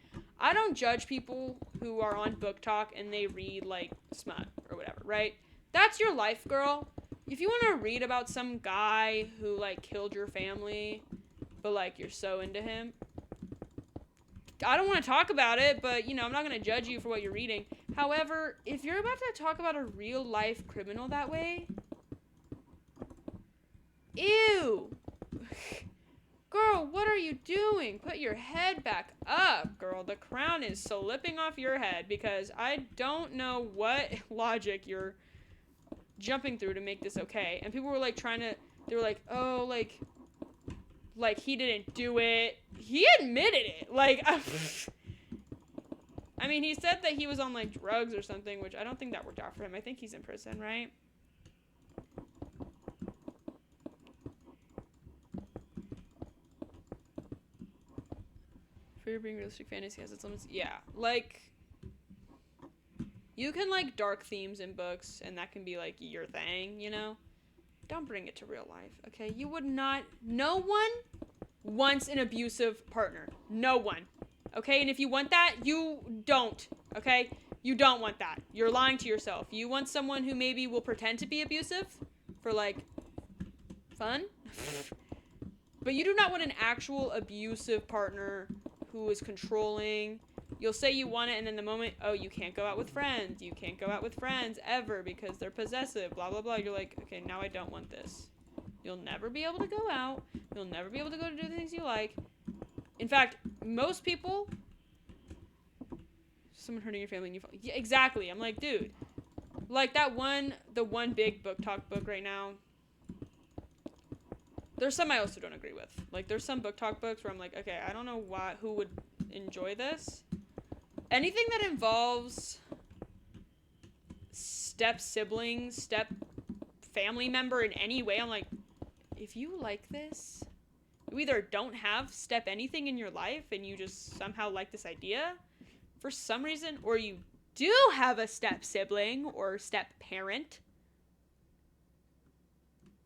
I don't judge people who are on Book Talk and they read, smut or whatever, right? That's your life, girl. If you want to read about some guy who, killed your family, but, you're so into him, I don't want to talk about it, but, I'm not going to judge you for what you're reading. However, if you're about to talk about a real-life criminal that way, ew. Girl, what are you doing? Put your head back up, girl. The crown is slipping off your head because I don't know what logic you're jumping through to make this okay. And people were they were like, oh, he didn't do it. He admitted it. I mean, he said that he was on drugs or something, which I don't think that worked out for him. I think he's in prison, right? For being realistic, fantasy has its limits. Yeah, you can dark themes in books, and that can be your thing, Don't bring it to real life, okay? You would not. No one wants an abusive partner. No one, okay? And if you want that, you don't, okay? You don't want that. You're lying to yourself. You want someone who maybe will pretend to be abusive for fun, but you do not want an actual abusive partner who is controlling. You'll say you want it, and then the moment, oh, you can't go out with friends. You can't go out with friends ever because they're possessive, blah, blah, blah. You're like, okay, now I don't want this. You'll never be able to go out. You'll never be able to go to do the things you like. In fact, most people, someone hurting your family and you fall. Yeah, exactly. I'm like, dude, the one big Book Talk book right now, there's some I also don't agree with. There's some Book Talk books where I'm like, okay, I don't know who would enjoy this. Anything that involves step siblings, step family member in any way, I'm like, if you like this, you either don't have step anything in your life and you just somehow like this idea for some reason, or you do have a step sibling or step parent.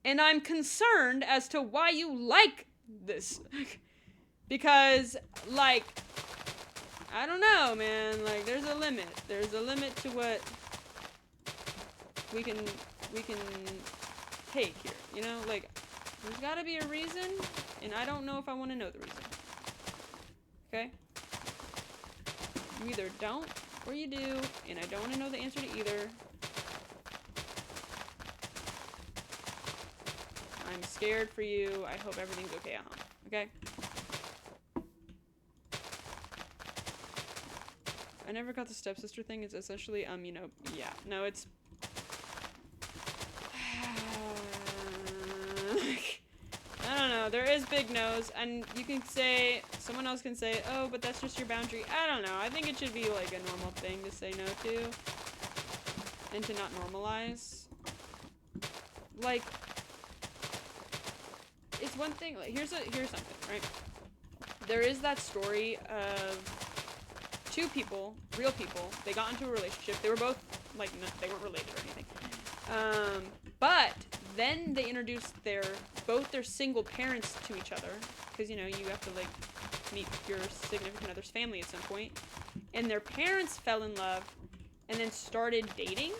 And I'm concerned as to why you like this. Because, I don't know, man. Like, there's a limit. There's a limit to what we can take here. You know, like, there's gotta be a reason, and I don't know if I want to know the reason. Okay? You either don't, or you do, and I don't want to know the answer to either. I'm scared for you. I hope everything's okay at home. Okay? I never got the stepsister thing. It's essentially, you know, yeah. No, it's... I don't know. There is big no's, and you can say, someone else can say, oh, but that's just your boundary. I don't know. I think it should be, like, a normal thing to say no to, and to not normalize. Like, it's one thing, like, here's something, right? There is that story of two people, real people, they got into a relationship. They were both, like, they weren't related or anything. But then they introduced both their single parents to each other, because, you know, you have to, like, meet your significant other's family at some point. And their parents fell in love and then started dating.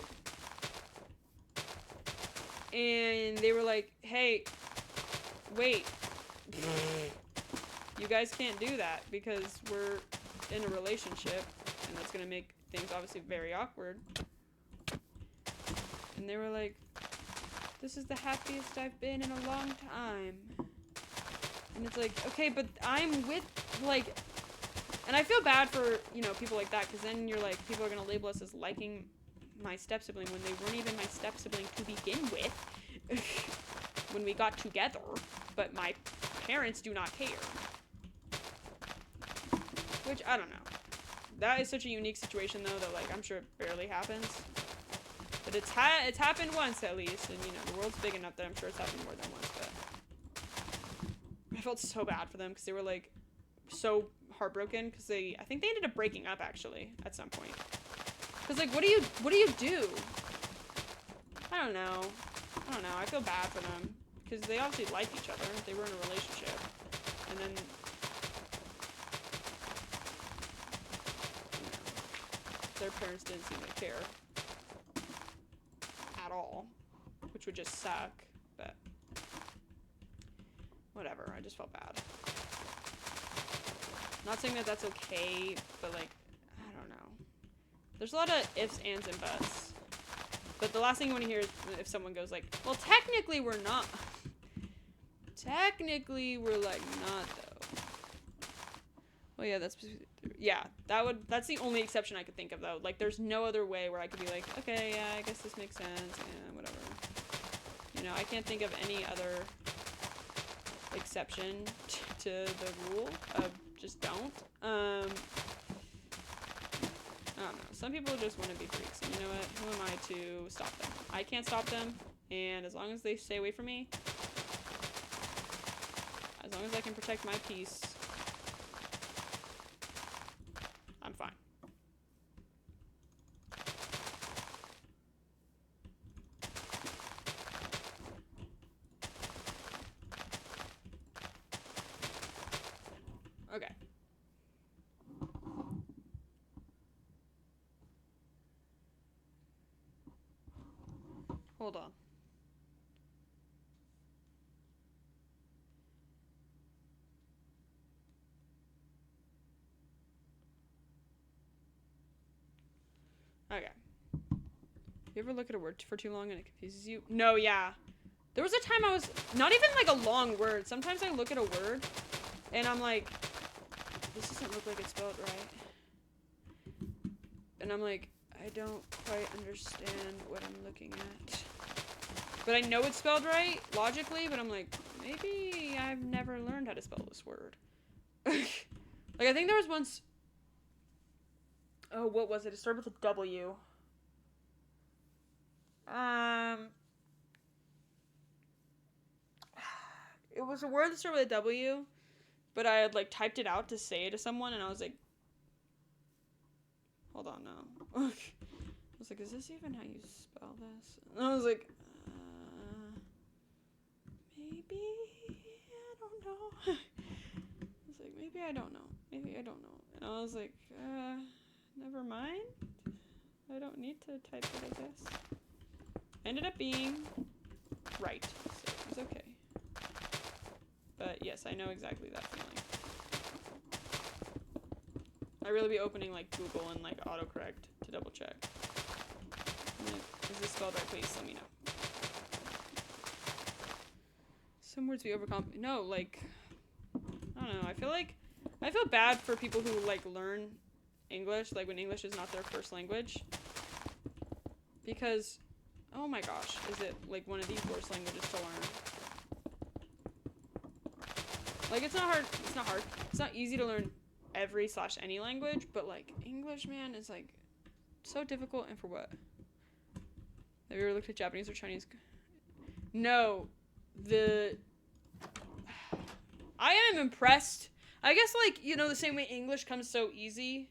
And they were like, hey, wait, you guys can't do that because we're in a relationship, and that's gonna make things obviously very awkward. And they were like, this is the happiest I've been in a long time. And it's like, okay, but I'm with, like, and I feel bad for, you know, people like that, because then you're like, people are gonna label us as liking my step-sibling when they weren't even my step-sibling to begin with. When we got together, but my parents do not care. Which, I don't know. That is such a unique situation, though, that, like, I'm sure it barely happens. But it's happened once, at least, and, you know, the world's big enough that I'm sure it's happened more than once, but I felt so bad for them, because they were, like, so heartbroken, because I think they ended up breaking up, actually, at some point. Because, like, what do you do? I don't know. I feel bad for them, because they obviously like each other. They were in a relationship, and then, you know, their parents didn't seem to care at all, which would just suck, but whatever. I just felt bad. Not saying that that's okay, but, like, I don't know. There's a lot of ifs, ands, and buts. But the last thing you want to hear is if someone goes like, well, technically we're not. Technically we're, like, not, though. Well, yeah, that's the only exception I could think of, though. Like, there's no other way where I could be like, okay, yeah, I guess this makes sense, yeah, whatever. You know, I can't think of any other exception to the rule of just don't. I don't know. Some people just want to be freaks, and you know what? Who am I to stop them? I can't stop them, and as long as they stay away from me, as long as I can protect my peace, I'm fine. Okay. Hold on. Okay. You ever look at a word for too long and it confuses you? No, yeah. There was a time I was, not even like a long word. Sometimes I look at a word and I'm like, this doesn't look like it's spelled right. And I'm like, I don't quite understand what I'm looking at. But I know it's spelled right, logically, but I'm like, maybe I've never learned how to spell this word. Like, I think there was once... Oh, what was it? It started with a W. It was a word that started with a W, but I had, like, typed it out to say it to someone, and I was like... Hold on now. I was like, is this even how you spell this? And I was like... maybe, I don't know. I was like, maybe maybe I don't know. Maybe I don't know. And I was like, never mind. I don't need to type it, I guess. Ended up being right, so it was okay. But yes, I know exactly that feeling. I really be opening like Google and like autocorrect to double check. I'm like, is this spelled right? Please let me know. Some words we overcome. No, like, I don't know. I feel bad for people who like learn English, like when English is not their first language. Because, oh my gosh, is it like one of the worst languages to learn? Like, it's not hard. It's not easy to learn every/any language, but like English, man, is like so difficult. And for what? Have you ever looked at Japanese or Chinese? No, I am impressed. I guess like, you know, the same way English comes so easy.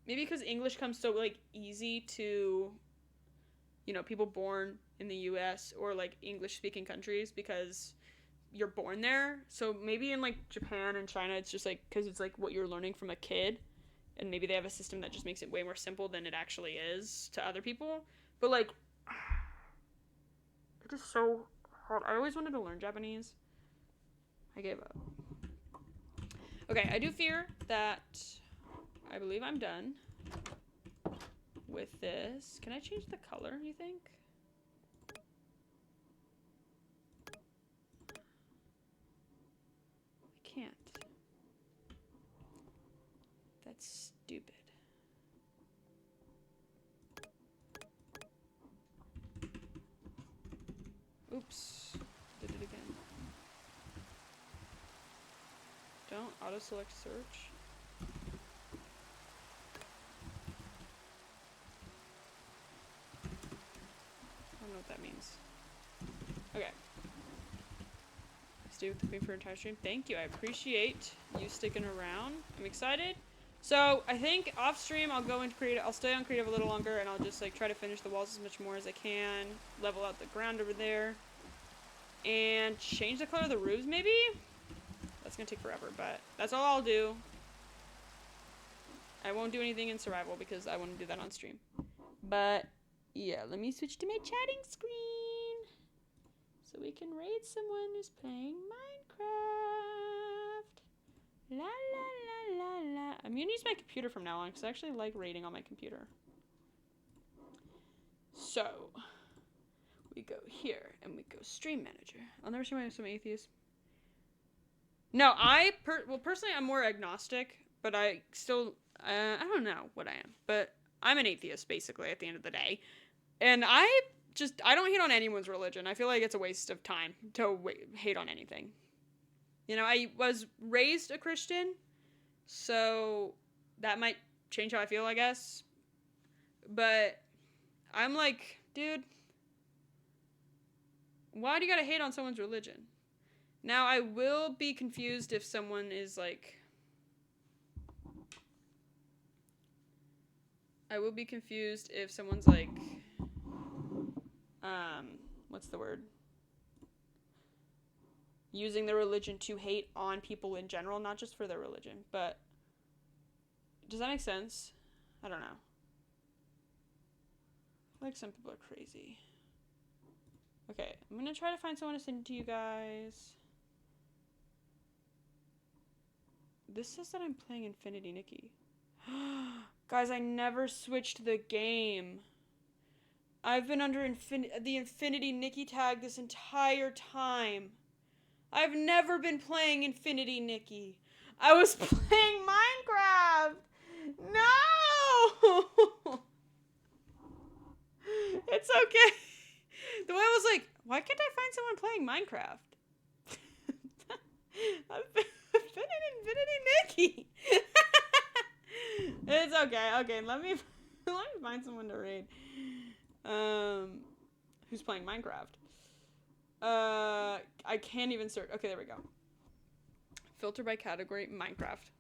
Maybe because English comes so like easy to, you know, people born in the US or like English speaking countries because you're born there. So maybe in like Japan and China it's just like because it's like what you're learning from a kid, and maybe they have a system that just makes it way more simple than it actually is to other people. But like, it is so hard. I always wanted to learn Japanese. I gave up. Okay, I do fear that I believe I'm done with this. Can I change the color, you think? I can't. That's stupid. Oops. Did it again. Don't auto-select search. I don't know what that means. Okay. Stay with me for an entire stream. Thank you. I appreciate you sticking around. I'm excited. So I think off stream I'll go into creative. I'll stay on creative a little longer, and I'll just like try to finish the walls as much more as I can. Level out the ground over there, and change the color of the roofs. Maybe that's gonna take forever, but that's all I'll do. I won't do anything in survival because I want to do that on stream. But yeah, let me switch to my chatting screen so we can raid someone who's playing Minecraft. La la la la la. I'm gonna use my computer from now on because I actually like raiding on my computer. So we go here and we go stream manager. I'll never show my some atheist. No, personally I'm more agnostic, but I still I don't know what I am, but I'm an atheist basically at the end of the day. And I don't hate on anyone's religion. I feel like it's a waste of time to hate on anything. You know, I was raised a Christian, so that might change how I feel, I guess. But I'm like, dude, why do you gotta hate on someone's religion? Now, I will be confused if someone is like... I will be confused if someone's like... what's the word? Using their religion to hate on people in general, not just for their religion, but... Does that make sense? I don't know. I feel like some people are crazy. Okay, I'm gonna try to find someone to send to you guys. This says that I'm playing Infinity Nikki. Guys, I never switched the game. I've been under the Infinity Nikki tag this entire time. I've never been playing Infinity Nikki. I was playing Minecraft. No! It's okay. The way I was like, why can't I find someone playing Minecraft? I've been in Infinity Nikki. It's okay. Okay, let me find someone to raid. Who's playing Minecraft? I can't even search. Okay, there we go. Filter by category, Minecraft.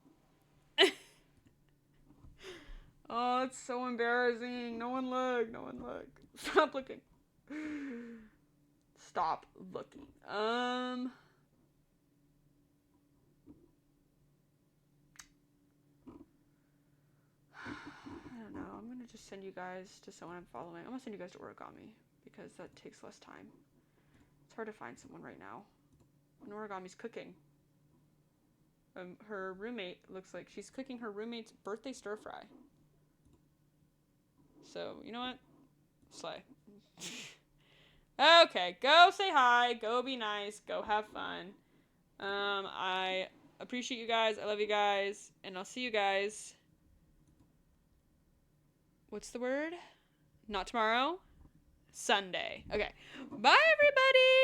Oh, it's so embarrassing. No one look. No one look. Stop looking. Stop looking. send you guys to someone I'm following. I'm gonna send you guys to origami because that takes less time. It's hard to find someone right now. And origami's cooking. Her roommate looks like she's cooking her roommate's birthday stir fry. So, you know what? Slay. Okay, go say hi, go be nice, go have fun. I appreciate you guys, I love you guys, and I'll see you guys. What's the word? Not tomorrow? Sunday. Okay. Bye, everybody!